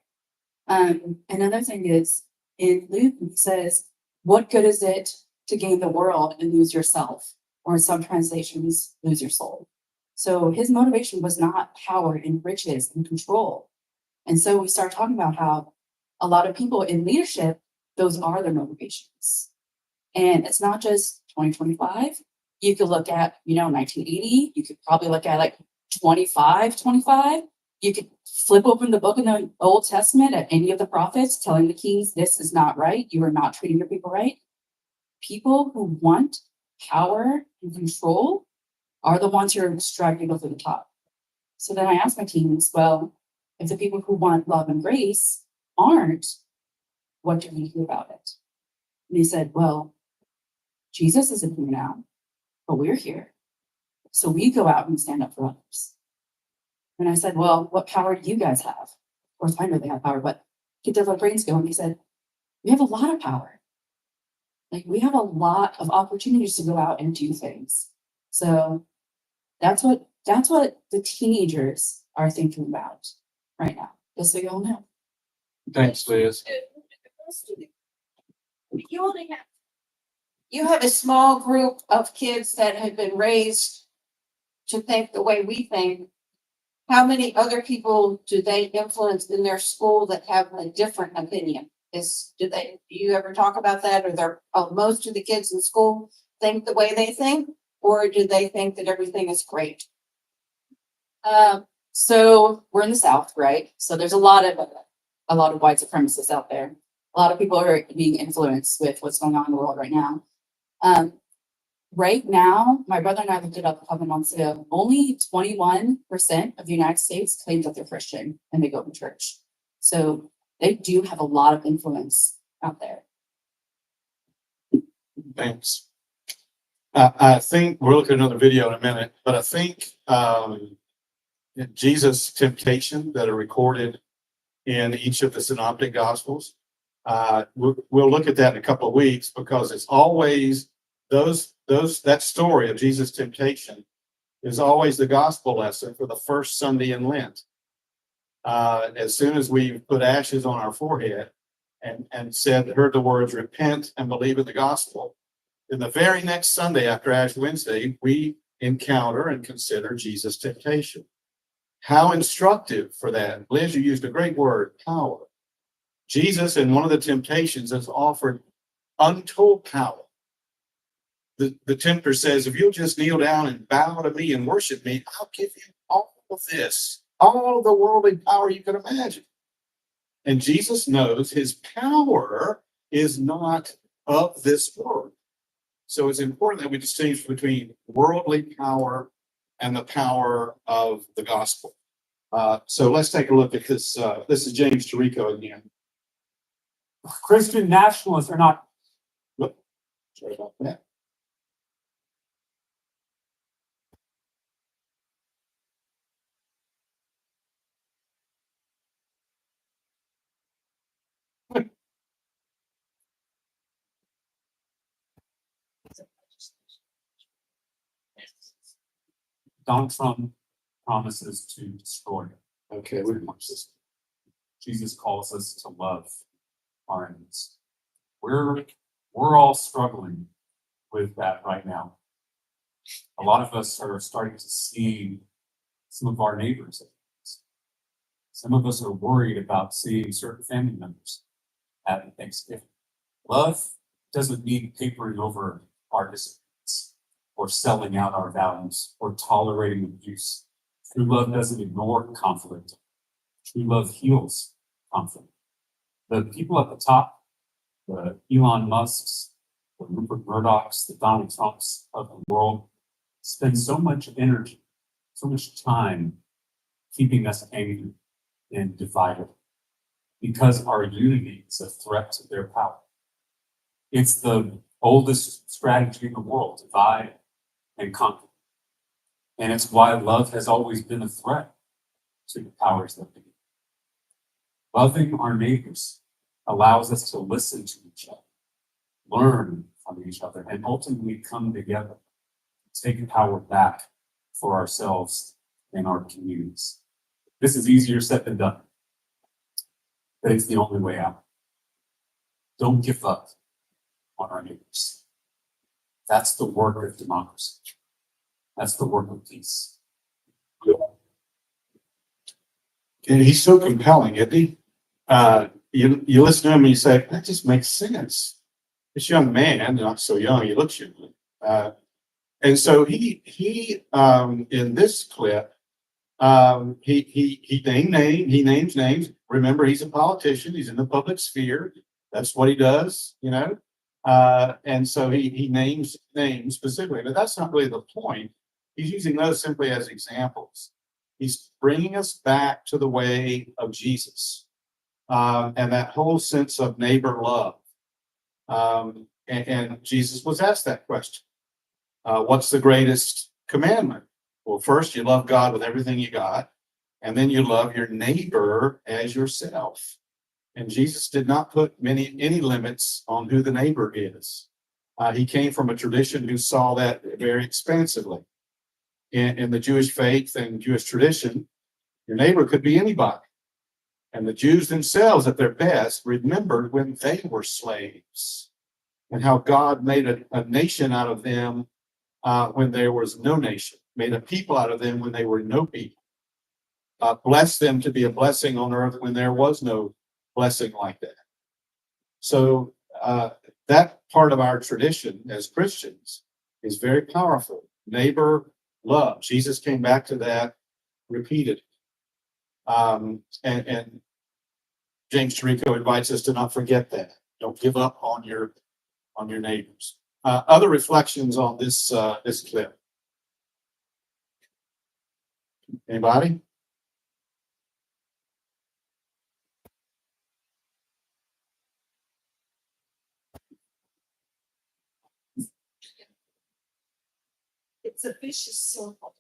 Another thing is in Luke, he says, what good is it to gain the world and lose yourself? Or in some translations, lose your soul. So his motivation was not power and riches and control. And so we start talking about how a lot of people in leadership, those are their motivations. And it's not just 2025. You could look at, 1980. You could probably look at like 25. You could flip open the book in the Old Testament at any of the prophets telling the kings, this is not right. You are not treating your people right. People who want power and control are the ones who are striving to go to the top. So then I asked my teams, well, if the people who want love and grace aren't, what do we do about it? And they said, well, Jesus isn't here now, but we're here. So we go out and stand up for others. And I said, well, what power do you guys have? Of course, I know they have power, but get their little brains going. He said, we have a lot of power. Like we have a lot of opportunities to go out and do things. So that's what the teenagers are thinking about right now. Just so you all know. Thanks, Liz. You have a small group of kids that have been raised to think the way we think. How many other people do they influence in their school that have a different opinion? Do you ever talk about that? Or most of the kids in school think the way they think, or do they think that everything is great? So we're in the South, right? So there's a lot a lot of white supremacists out there. A lot of people are being influenced with what's going on in the world right now. Right now, my brother and I looked it up a couple months ago. Only 21% of the United States claims that they're Christian and they go to church. So they do have a lot of influence out there. Thanks. I think we'll look at another video in a minute, but I think Jesus' temptation that are recorded in each of the synoptic gospels. We'll look at that in a couple of weeks because it's always that story of Jesus' temptation is always the gospel lesson for the first Sunday in Lent. As soon as we put ashes on our forehead and heard the words repent and believe in the gospel, then the very next Sunday after Ash Wednesday, we encounter and consider Jesus' temptation. How instructive for that. Liz, you used a great word, power. Jesus, in one of the temptations, has offered untold power. The tempter says, if you'll just kneel down and bow to me and worship me, I'll give you all of this, all the worldly power you can imagine. And Jesus knows his power is not of this world. So it's important that we distinguish between worldly power and the power of the gospel. So let's take a look at this. This is James Tirico again. Christian nationalists are not. Sorry about that. Donald Trump promises to destroy it. Okay, we can watch this. Jesus calls us to love our enemies. We're all struggling with that right now. A lot of us are starting to see some of our neighbors. Some of us are worried about seeing certain family members at Thanksgiving. Love doesn't mean papering over our disagreements or selling out our values or tolerating abuse. True love doesn't ignore conflict. True love heals conflict. The people at the top, the Elon Musks, the Rupert Murdochs, the Donald Trumps of the world, spend so much energy, so much time keeping us angry and divided because our unity is a threat to their power. It's the oldest strategy in the world, divide and conquer. And it's why love has always been a threat to the powers that be. Loving our neighbors allows us to listen to each other, learn from each other, and ultimately come together, take power back for ourselves and our communities. This is easier said than done, but it's the only way out. Don't give up on our neighbors. That's the work of democracy. That's the work of peace. And he's so compelling, isn't he? You listen to him and you say, that just makes sense. This young man, not so young, he looks young. And so he in this clip, he names names. Remember, he's a politician. He's in the public sphere. That's what he does, you know. And so he names names specifically, but that's not really the point. He's using those simply as examples. He's bringing us back to the way of Jesus, and that whole sense of neighbor love. And Jesus was asked that question. What's the greatest commandment? Well, first you love God with everything you got, and then you love your neighbor as yourself. And Jesus did not put any limits on who the neighbor is. He came from a tradition who saw that very expansively. In the Jewish faith and Jewish tradition, your neighbor could be anybody. And the Jews themselves, at their best, remembered when they were slaves and how God made a nation out of them when there was no nation, made a people out of them when they were no people, blessed them to be a blessing on earth when there was no blessing like that. So that part of our tradition as Christians is very powerful. Neighbor love. Jesus came back to that repeatedly. And James Tarico invites us to not forget that. Don't give up on your neighbors. Other reflections on this clip. Anybody? It's a vicious circle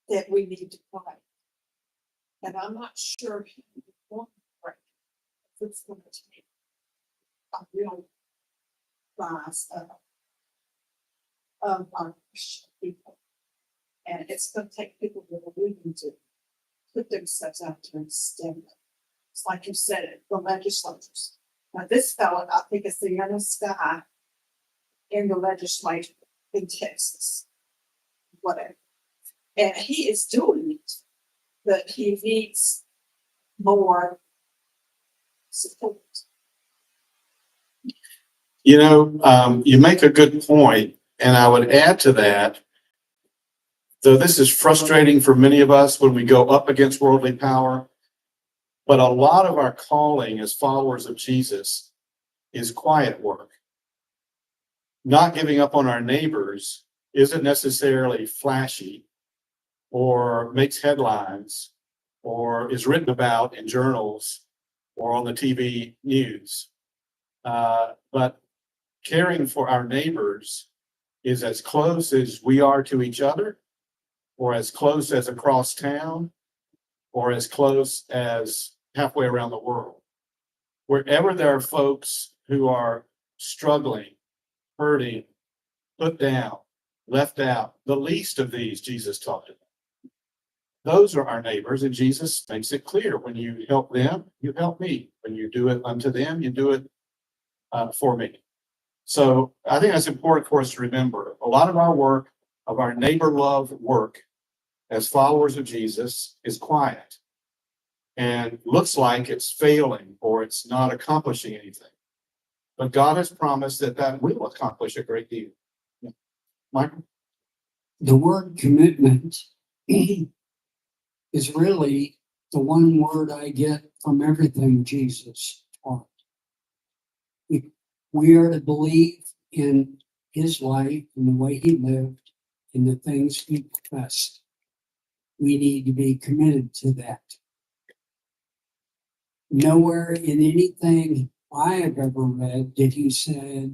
that we need to fight. And I'm not sure who we want to break. It's going to take a real rise of our Christian people. And it's going to take people that are willing to put themselves out there and stand up. It's like you said, the legislators. Now, this fellow, I think, is the youngest guy in the legislature in Texas, whatever. And he is doing it, but he needs more support. You know, you make a good point, and I would add to that, though this is frustrating for many of us when we go up against worldly power, but a lot of our calling as followers of Jesus is quiet work. Not giving up on our neighbors isn't necessarily flashy or makes headlines or is written about in journals or on the TV news. But caring for our neighbors is as close as we are to each other, or as close as across town, or as close as halfway around the world. Wherever there are folks who are struggling, hurting, put down, left out, the least of these Jesus talked about. Those are our neighbors, and Jesus makes it clear, when you help them, you help me. When you do it unto them, you do it for me. So I think that's important for us to remember. A lot of our work, of our neighbor love work as followers of Jesus, is quiet and looks like it's failing or it's not accomplishing anything. But God has promised that that will accomplish a great deal. Michael? The word commitment is really the one word I get from everything Jesus taught. We are to believe in his life and the way he lived and the things he professed. We need to be committed to that. Nowhere in anything I have ever read did he say,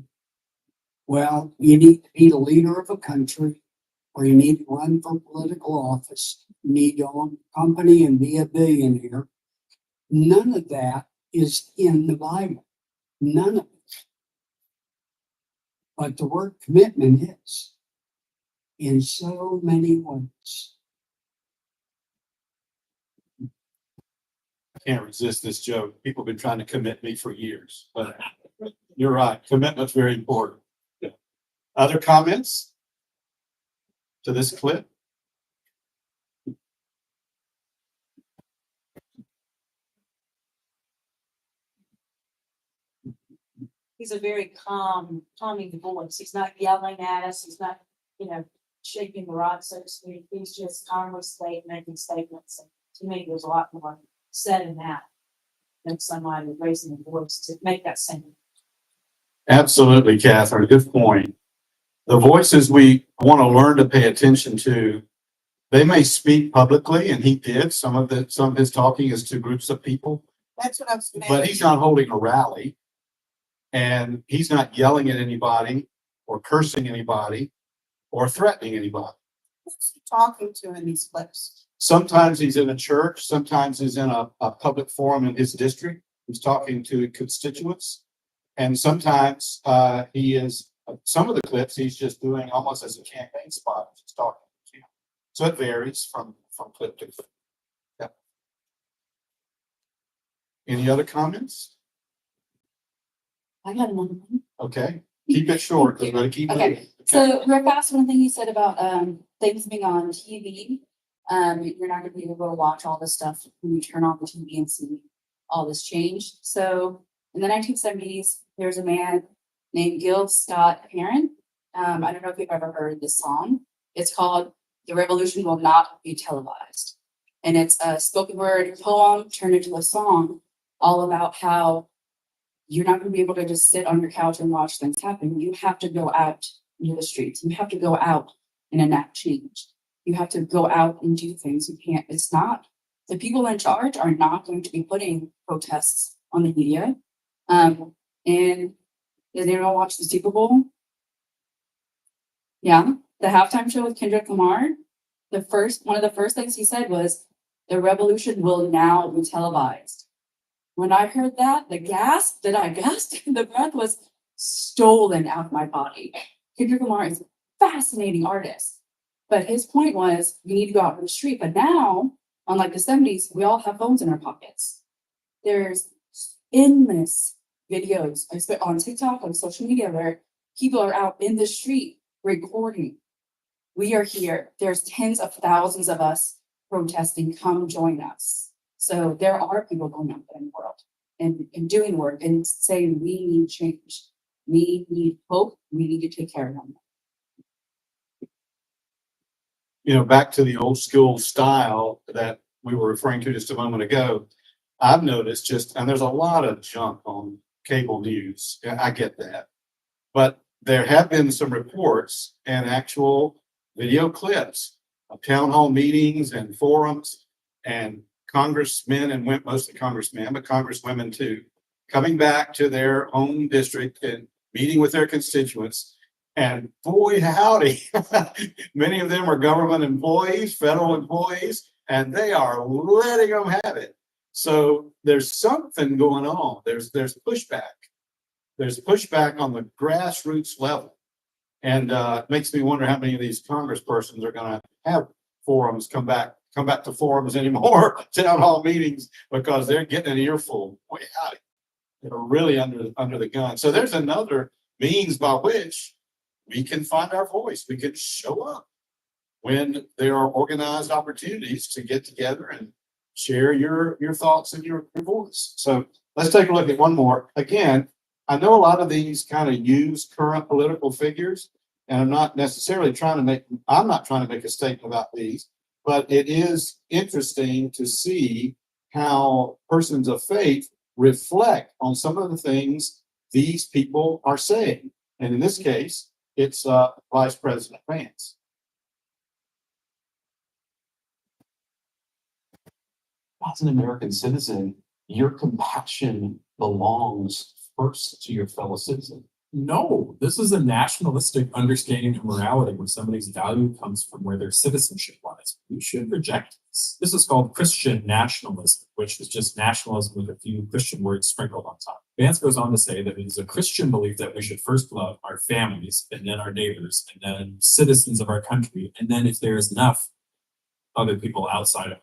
well, you need to be the leader of a country, or you need to run for political office, you need to own a company and be a billionaire. None of that is in the Bible. None of it. But the word commitment is in so many ways. I can't resist this joke. People have been trying to commit me for years, but you're right. Commitment's very important. Yeah. Other comments to this clip? He's a very calming voice. He's not yelling at us. He's not, shaking the rod, so to speak. He's just calmly making statements. And to me, there's a lot more said in that than somebody raising the voice to make that same. Absolutely, Catherine. Good point. The voices we want to learn to pay attention to, they may speak publicly, and he did. Some of his talking is to groups of people. That's what I was going to But he's not holding a rally, and he's not yelling at anybody or cursing anybody or threatening anybody. Who's he talking to in these clips? Sometimes he's in a church, sometimes he's in a public forum in his district. He's talking to constituents. And sometimes he is, some of the clips he's just doing almost as a campaign spot. He's talking. So it varies from clip to clip. Yeah. Any other comments? I got another one. Okay, keep it short because we're going to keep Okay. moving. So real fast, one thing you said about things being on TV, you're not gonna be able to watch all this stuff when you turn on the TV and see all this change. So in the 1970s, there's a man named Gil Scott Heron. I don't know if you've ever heard this song. It's called "The Revolution Will Not Be Televised," and it's a spoken word poem turned into a song all about how you're not gonna be able to just sit on your couch and watch things happen. You have to go out into the streets. You have to go out and enact change. You have to go out and do things. You can't, it's not, the people in charge are not going to be putting protests on the media. And they don't watch the Super Bowl. Yeah, the halftime show with Kendrick Lamar, one of the first things he said was, the revolution will now be televised. When I heard that, the gasp that I gasped, the breath was stolen out of my body. Kendrick Lamar is a fascinating artist. But his point was, we need to go out in the street. But now, unlike the 70s, we all have phones in our pockets. There's endless videos I spent on TikTok, on social media, where people are out in the street recording. We are here. There's tens of thousands of us protesting. Come join us. So there are people going out there in the world and doing work and saying we need change. We need hope. We need to take care of them. You know, back to the old school style that we were referring to just a moment ago, I've noticed and there's a lot of junk on cable news. Yeah, I get that. But there have been some reports and actual video clips of town hall meetings and forums and congressmen and mostly congressmen, but congresswomen too, coming back to their home district and meeting with their constituents. And boy, howdy, many of them are government employees, federal employees, and they are letting them have it. So there's something going on. There's pushback. There's pushback on the grassroots level. And it makes me wonder how many of these congresspersons are going to have forums come back to forums anymore, town hall meetings, because they're getting an earful. Boy, howdy. They're really under the gun. So there's another means by which we can find our voice. We can show up when there are organized opportunities to get together and share your thoughts and your voice. So let's take a look at one more. Again, I know a lot of these kind of use current political figures, and I'm not trying to make a statement about these, but it is interesting to see how persons of faith reflect on some of the things these people are saying. And in this case, it's Vice President Vance. As an American citizen, your compassion belongs first to your fellow citizen. No, this is a nationalistic understanding of morality where somebody's value comes from where their citizenship lies. We should reject this. This is called Christian nationalism, which is just nationalism with a few Christian words sprinkled on top. Vance goes on to say that it is a Christian belief that we should first love our families and then our neighbors and then citizens of our country. And then if there is enough, other people outside of it.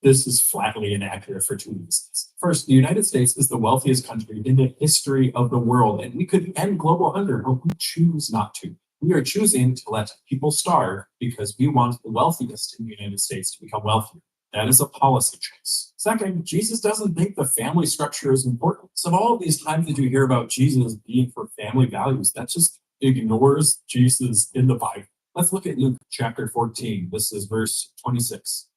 This is flatly inaccurate for two reasons. First, the United States is the wealthiest country in the history of the world, and we could end global hunger, but we choose not to. We are choosing to let people starve because we want the wealthiest in the United States to become wealthier. That is a policy choice. Second, Jesus doesn't think the family structure is important. So all of these times that you hear about Jesus being for family values, that just ignores Jesus in the Bible. Let's look at Luke chapter 14. This is verse 26.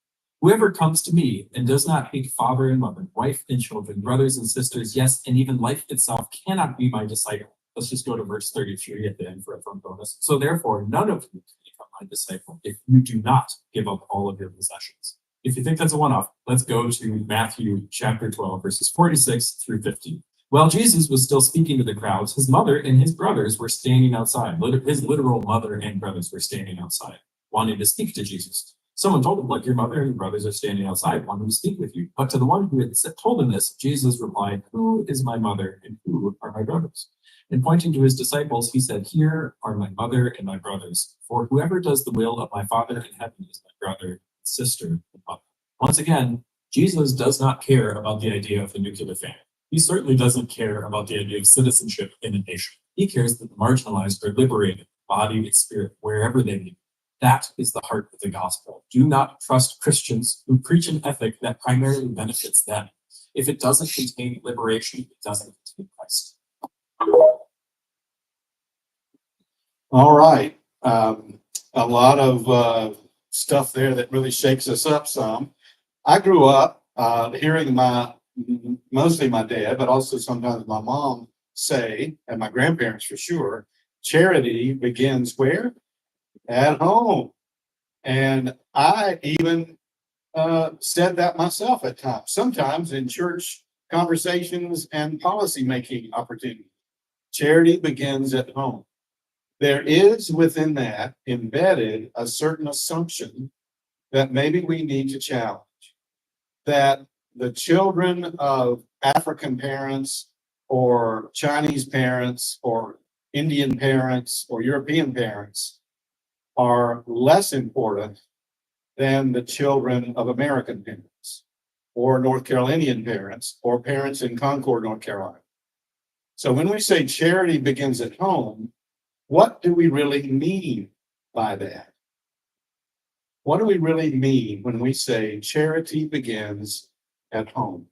Whoever comes to me and does not hate father and mother, wife and children, brothers and sisters, yes, and even life itself cannot be my disciple. Let's just go to verse 33 at the end for a fun bonus. So therefore, none of you can become my disciple if you do not give up all of your possessions. If you think that's a one-off, let's go to Matthew chapter 12, verses 46 through 50. While Jesus was still speaking to the crowds, his mother and his brothers were standing outside. His literal mother and brothers were standing outside, wanting to speak to Jesus. Someone told him, look, your mother and your brothers are standing outside, wanting to speak with you. But to the one who had told him this, Jesus replied, who is my mother and who are my brothers? And pointing to his disciples, he said, here are my mother and my brothers. For whoever does the will of my Father in heaven is my brother, sister, and mother. Once again, Jesus does not care about the idea of the nuclear family. He certainly doesn't care about the idea of citizenship in a nation. He cares that the marginalized are liberated, body and spirit, wherever they be. That is the heart of the gospel. Do not trust Christians who preach an ethic that primarily benefits them. If it doesn't contain liberation, it doesn't contain Christ. All right. A lot of stuff there that really shakes us up some. I grew up hearing my mostly my dad, but also sometimes my mom say, and my grandparents for sure, charity begins where? At home. And I even said that myself at times, sometimes in church conversations and policy making opportunities. Charity begins at home. There is within that embedded a certain assumption that maybe we need to challenge, that the children of African parents or Chinese parents or Indian parents or European parents are less important than the children of American parents or North Carolinian parents or parents in Concord, North Carolina. So when we say charity begins at home, what do we really mean by that? What do we really mean when we say charity begins at home?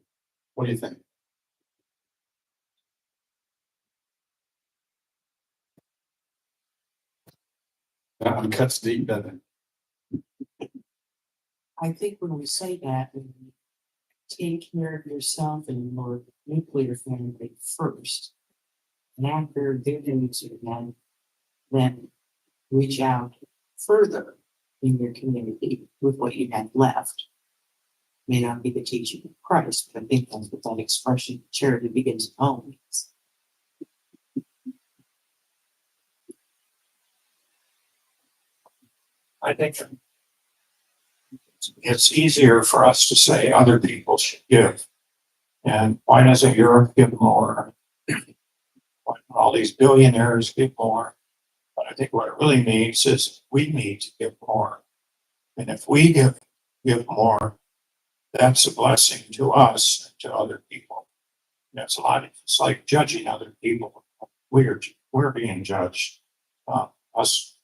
What do you think? That one cuts deep, doesn't it? I think when we say that, when you take care of yourself and your nuclear family first, and after giving to them, then reach out further in your community with what you have left. May not be the teaching of Christ, but I think that's what that expression, charity begins at home means. I think it's easier for us to say other people should give. And why doesn't Europe give more? Why don't all these billionaires give more? But I think what it really means is we need to give more. And if we give more, that's a blessing to us and to other people. It's it's like judging other people. We're being judged. Us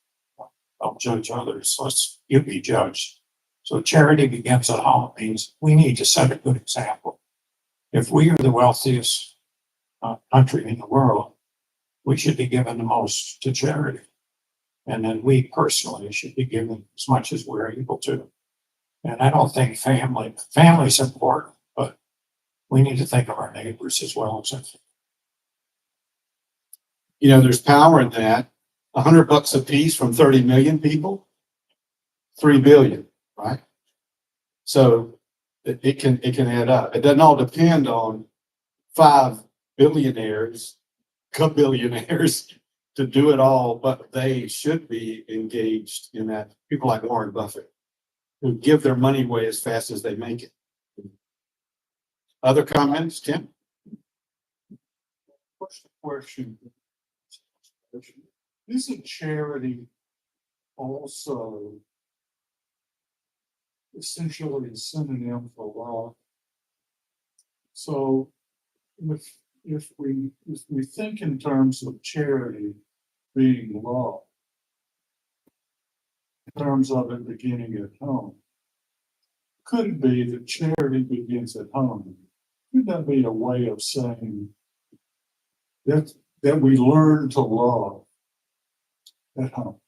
don't judge others. You be judged. So charity begins at home means we need to set a good example. If we are the wealthiest country in the world, we should be giving the most to charity. And then we personally should be giving as much as we're able to. And I don't think family's important, but we need to think of our neighbors as well as us. You know, there's power in that. $100 a piece from 30 million people, 3 billion, right? So it can add up. It doesn't all depend on 5 billionaires, billionaires to do it all, but they should be engaged in that. People like Warren Buffett, who give their money away as fast as they make it. Other comments, Tim? What's the question? Isn't charity also essentially a synonym for love? So if we think in terms of charity being love, in terms of it beginning at home, could it be that charity begins at home? Could that be a way of saying that we learn to love at home?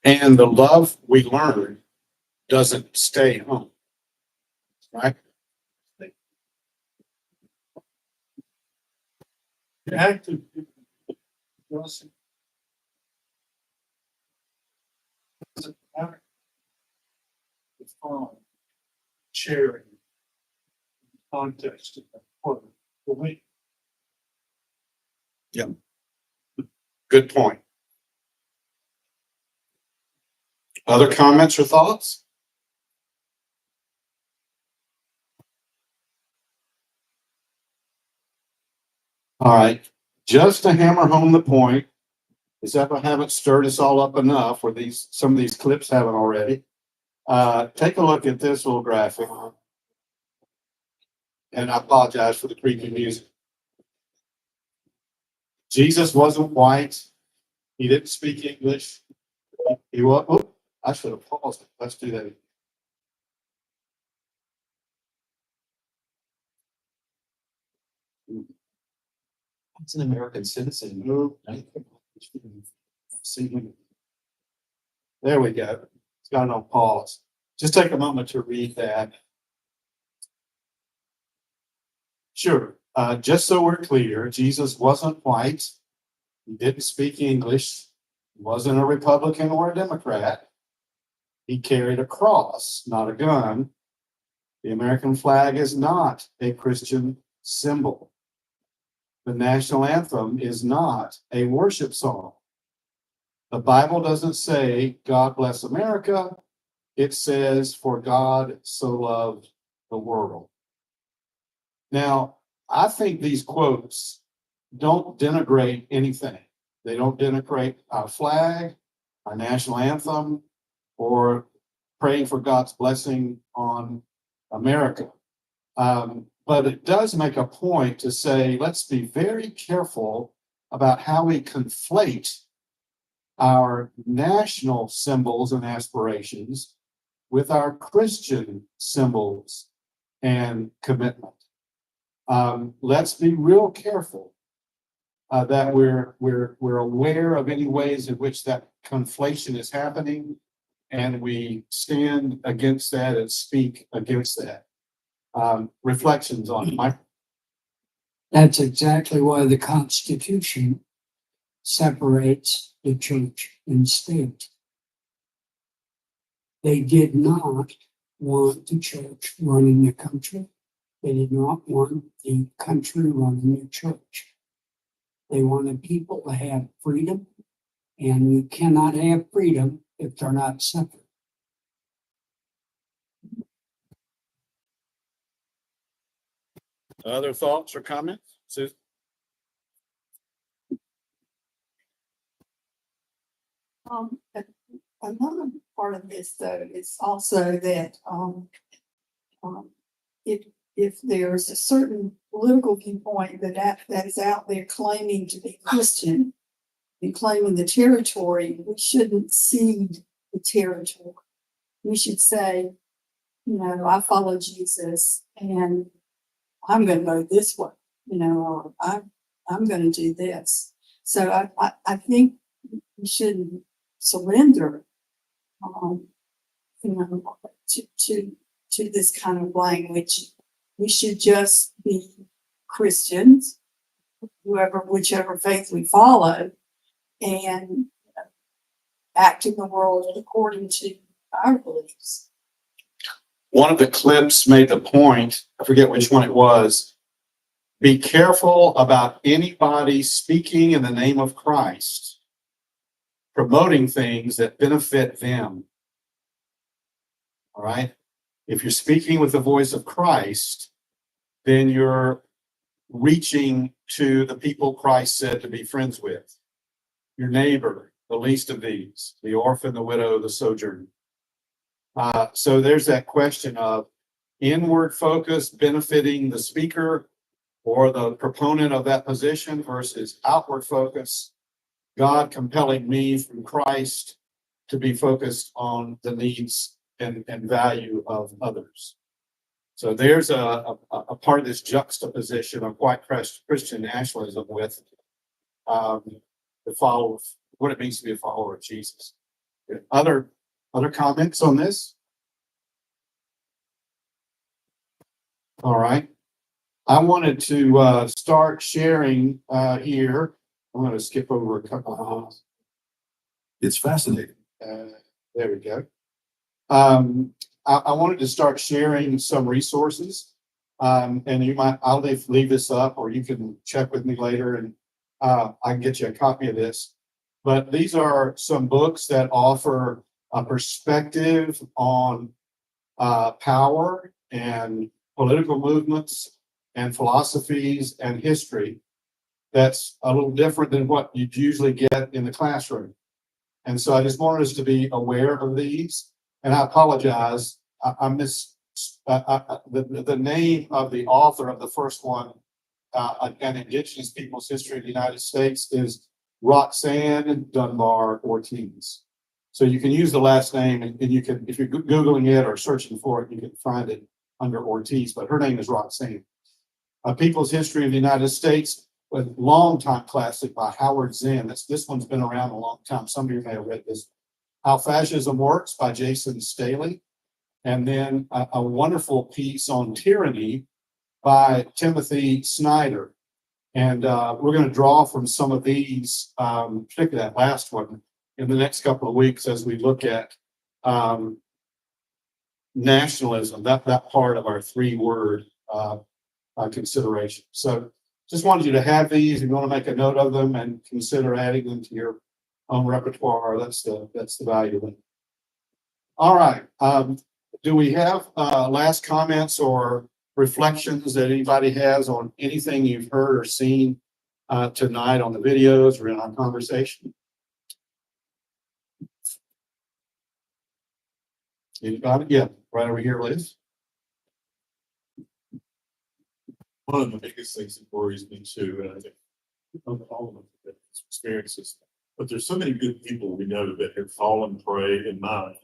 And the love we learn doesn't stay home, right? The act of doesn't act define charity in the context of that word for me. Good point. Other comments or thoughts? All right, just to hammer home the point, as if I haven't stirred us all up enough, or some of these clips haven't already. Take a look at this little graphic. And I apologize for the creepy music. Jesus wasn't white. He didn't speak English. He was, oh, I should have paused it. Let's do that. It's an American citizen. Move. See, there we go. It's got on pause. Just take a moment to read that. Sure. Just so we're clear, Jesus wasn't white. He didn't speak English. He wasn't a Republican or a Democrat. He carried a cross, not a gun. The American flag is not a Christian symbol. The national anthem is not a worship song. The Bible doesn't say, God bless America. It says, for God so loved the world. Now, I think these quotes don't denigrate anything. They don't denigrate our flag, our national anthem, or praying for God's blessing on America. But it does make a point to say, let's be very careful about how we conflate our national symbols and aspirations with our Christian symbols and commitment. Let's be real careful that we're aware of any ways in which that conflation is happening, and we stand against that and speak against that. Reflections on Mike. That's exactly why the Constitution separates the church and state. They did not want the church running the country. They did not want the country running the church. They wanted people to have freedom, and you cannot have freedom if they're not separate. Other thoughts or comments? Susan? Another part of this though is also that, if there's a certain political viewpoint that is out there claiming to be Christian and claiming the territory, we shouldn't cede the territory. We should say, I follow Jesus and I'm going to go this way, or I'm going to do this. So I think we shouldn't surrender, to this kind of language. We should just be Christians, whichever faith we follow, and act in the world according to our beliefs. One of the clips made the point, I forget which one it was, be careful about anybody speaking in the name of Christ, promoting things that benefit them. All right? If you're speaking with the voice of Christ, then you're reaching to the people Christ said to be friends with. Your neighbor, the least of these, the orphan, the widow, the sojourner. So there's that question of inward focus benefiting the speaker or the proponent of that position versus outward focus, God compelling me from Christ to be focused on the needs and value of others. So there's a part of this juxtaposition of white Christian nationalism with the follower, what it means to be a follower of Jesus. Other comments on this? All right. I wanted to start sharing here. I'm going to skip over a couple of. It's fascinating. There we go. I wanted to start sharing some resources, and I'll leave this up, or you can check with me later, and I can get you a copy of this. But these are some books that offer a perspective on power and political movements and philosophies and history that's a little different than what you'd usually get in the classroom. And so I just wanted us to be aware of these. And I apologize, I missed the name of the author of the first one, An Indigenous People's History of the United States, is Roxanne Dunbar Ortiz. So you can use the last name, and you can, if you're Googling it or searching for it, you can find it under Ortiz, but her name is Roxanne. A People's History of the United States, a long-time classic by Howard Zinn. This one's been around a long time. Some of you may have read this. How Fascism Works by Jason Staley. and then a wonderful piece on tyranny by Timothy Snyder. And we're going to draw from some of these, particularly that last one, in the next couple of weeks as we look at nationalism, that part of our 3-word consideration. So just wanted you to have these. If you want to make a note of them and consider adding them to your own repertoire, that's the value of it. All right. Do we have last comments or reflections that anybody has on anything you've heard or seen tonight on the videos or in our conversation? Anybody? Yeah, right over here, Liz. One of the biggest things that worries me too, and I think all of them have experiences, but there's so many good people we know that have fallen prey in mind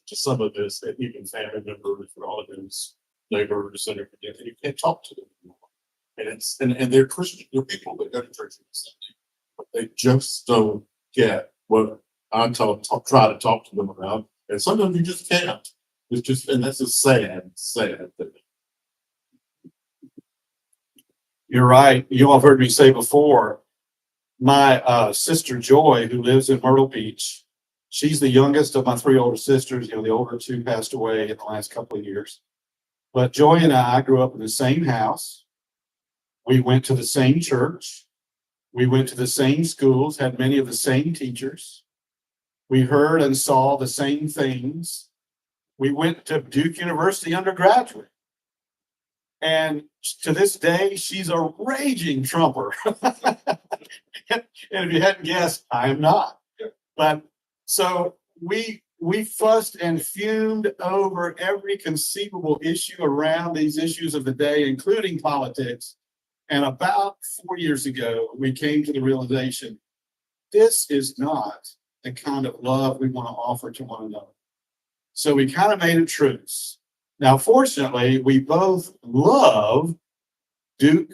to some of this, and even family members, relatives, neighbors, and everything, and you can't talk to them anymore. And they're Christian, they're people that go to church on Sunday, but they just don't get what I try to talk to them about, and sometimes you just can't. It's just, and that's a sad thing. You're right. You all have heard me say before, my sister Joy, who lives in Myrtle Beach, she's the youngest of my 3 older sisters. You know, the older 2 passed away in the last couple of years. But Joy and I grew up in the same house. We went to the same church. We went to the same schools, had many of the same teachers. We heard and saw the same things. We went to Duke University undergraduate. And to this day, she's a raging Trumper. And if you hadn't guessed, I am not. But so we fussed and fumed over every conceivable issue around these issues of the day, including politics. And about 4 years ago, we came to the realization, this is not the kind of love we want to offer to one another. So we kind of made a truce. Now, fortunately, we both love Duke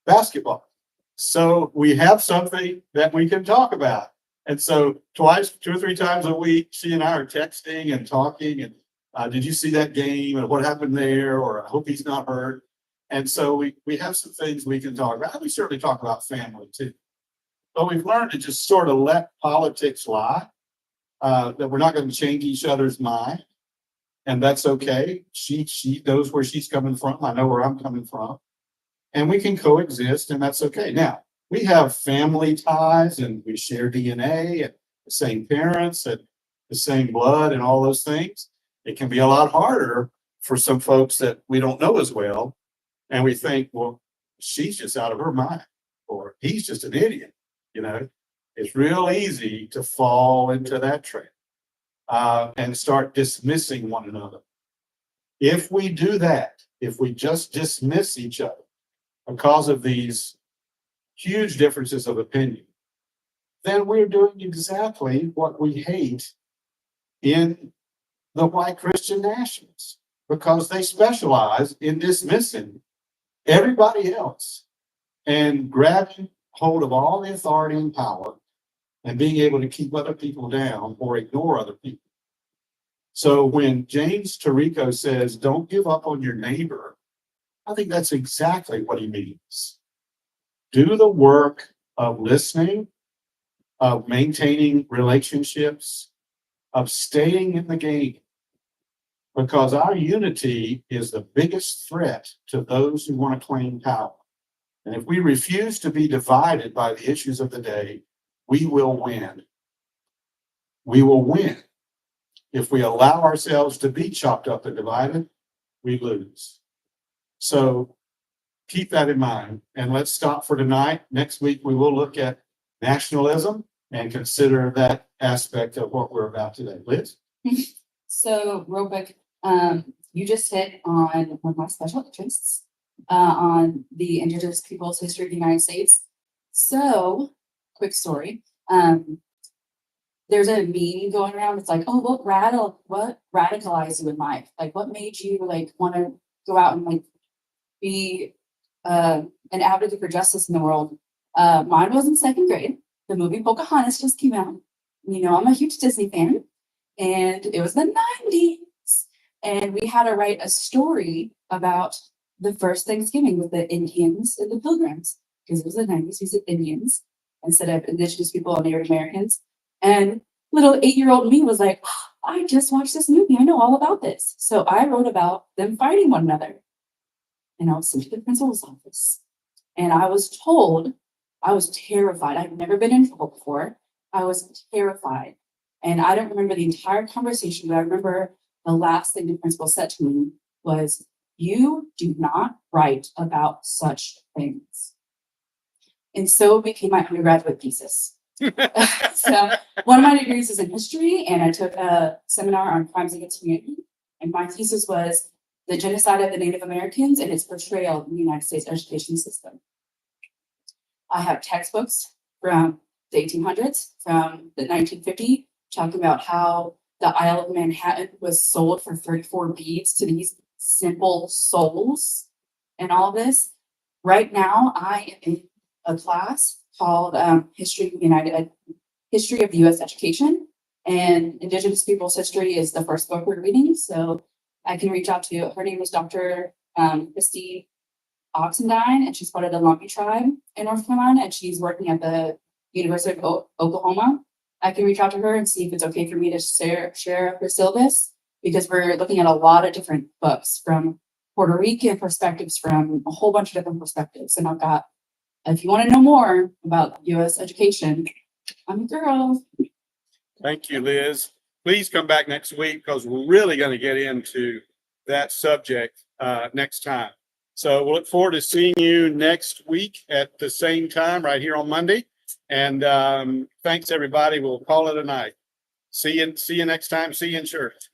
basketball. So we have something that we can talk about. And so 2 or 3 times a week, she and I are texting and talking. And did you see that game and what happened there? Or I hope he's not hurt. And so we have some things we can talk about. We certainly talk about family too. But we've learned to just sort of let politics lie, that we're not going to change each other's mind. And that's okay. She knows where she's coming from. I know where I'm coming from. And we can coexist, and that's okay. Now, we have family ties, and we share DNA, and the same parents, and the same blood, and all those things. It can be a lot harder for some folks that we don't know as well. And we think, well, she's just out of her mind, or he's just an idiot. You know, it's real easy to fall into that trap. And start dismissing one another. If we do that, if we just dismiss each other because of these huge differences of opinion, then we're doing exactly what we hate in the white Christian nationalists, because they specialize in dismissing everybody else and grabbing hold of all the authority and power and being able to keep other people down or ignore other people. So when James Tarico says, don't give up on your neighbor, I think that's exactly what he means. Do the work of listening, of maintaining relationships, of staying in the game, because our unity is the biggest threat to those who want to claim power. And if we refuse to be divided by the issues of the day, we will win. We will win. If we allow ourselves to be chopped up and divided, we lose. So keep that in mind. And let's stop for tonight. Next week, we will look at nationalism and consider that aspect of what we're about today. Liz? So real quick, you just hit on one of my special interests, on the indigenous people's history of the United States. So, quick story. There's a meme going around. It's like, oh, what radicalized you in life? Like, what made you like want to go out and like be an advocate for justice in the world? Mine was in 2nd grade. The movie Pocahontas just came out. You know, I'm a huge Disney fan, and it was the 90s. And we had to write a story about the first Thanksgiving with the Indians and the Pilgrims, because it was the 90s, we said Indians instead of Indigenous people and Native Americans. And little 8-year-old me was like, I just watched this movie. I know all about this. So I wrote about them fighting one another. And I was sent to the principal's office. And I was told, I was terrified. I'd never been in trouble before. I was terrified. And I don't remember the entire conversation, but I remember the last thing the principal said to me was, you do not write about such things. And so it became my undergraduate thesis. So one of my degrees is in history, and I took a seminar on crimes against humanity. And my thesis was the genocide of the Native Americans and its portrayal in the United States education system. I have textbooks from the 1800s, from the 1950s, talking about how the Isle of Manhattan was sold for 34 beads to these simple souls and all this. Right now, I am in a class called History of the U.S. Education, and Indigenous Peoples History is the first book we're reading. So I can reach out to her name is Dr. Christy Oxendine, and she's part of the Lumpy tribe in North Carolina, and she's working at the University of Oklahoma. I can reach out to her and see if it's okay for me to share her syllabus, because we're looking at a lot of different books from Puerto Rican perspectives, from a whole bunch of different perspectives. And I've got, if you want to know more about U.S. education, I'm a girl. Thank you, Liz. Please come back next week because we're really going to get into that subject next time. So we'll look forward to seeing you next week at the same time right here on Monday. And thanks, everybody. We'll call it a night. See you next time. See you in church.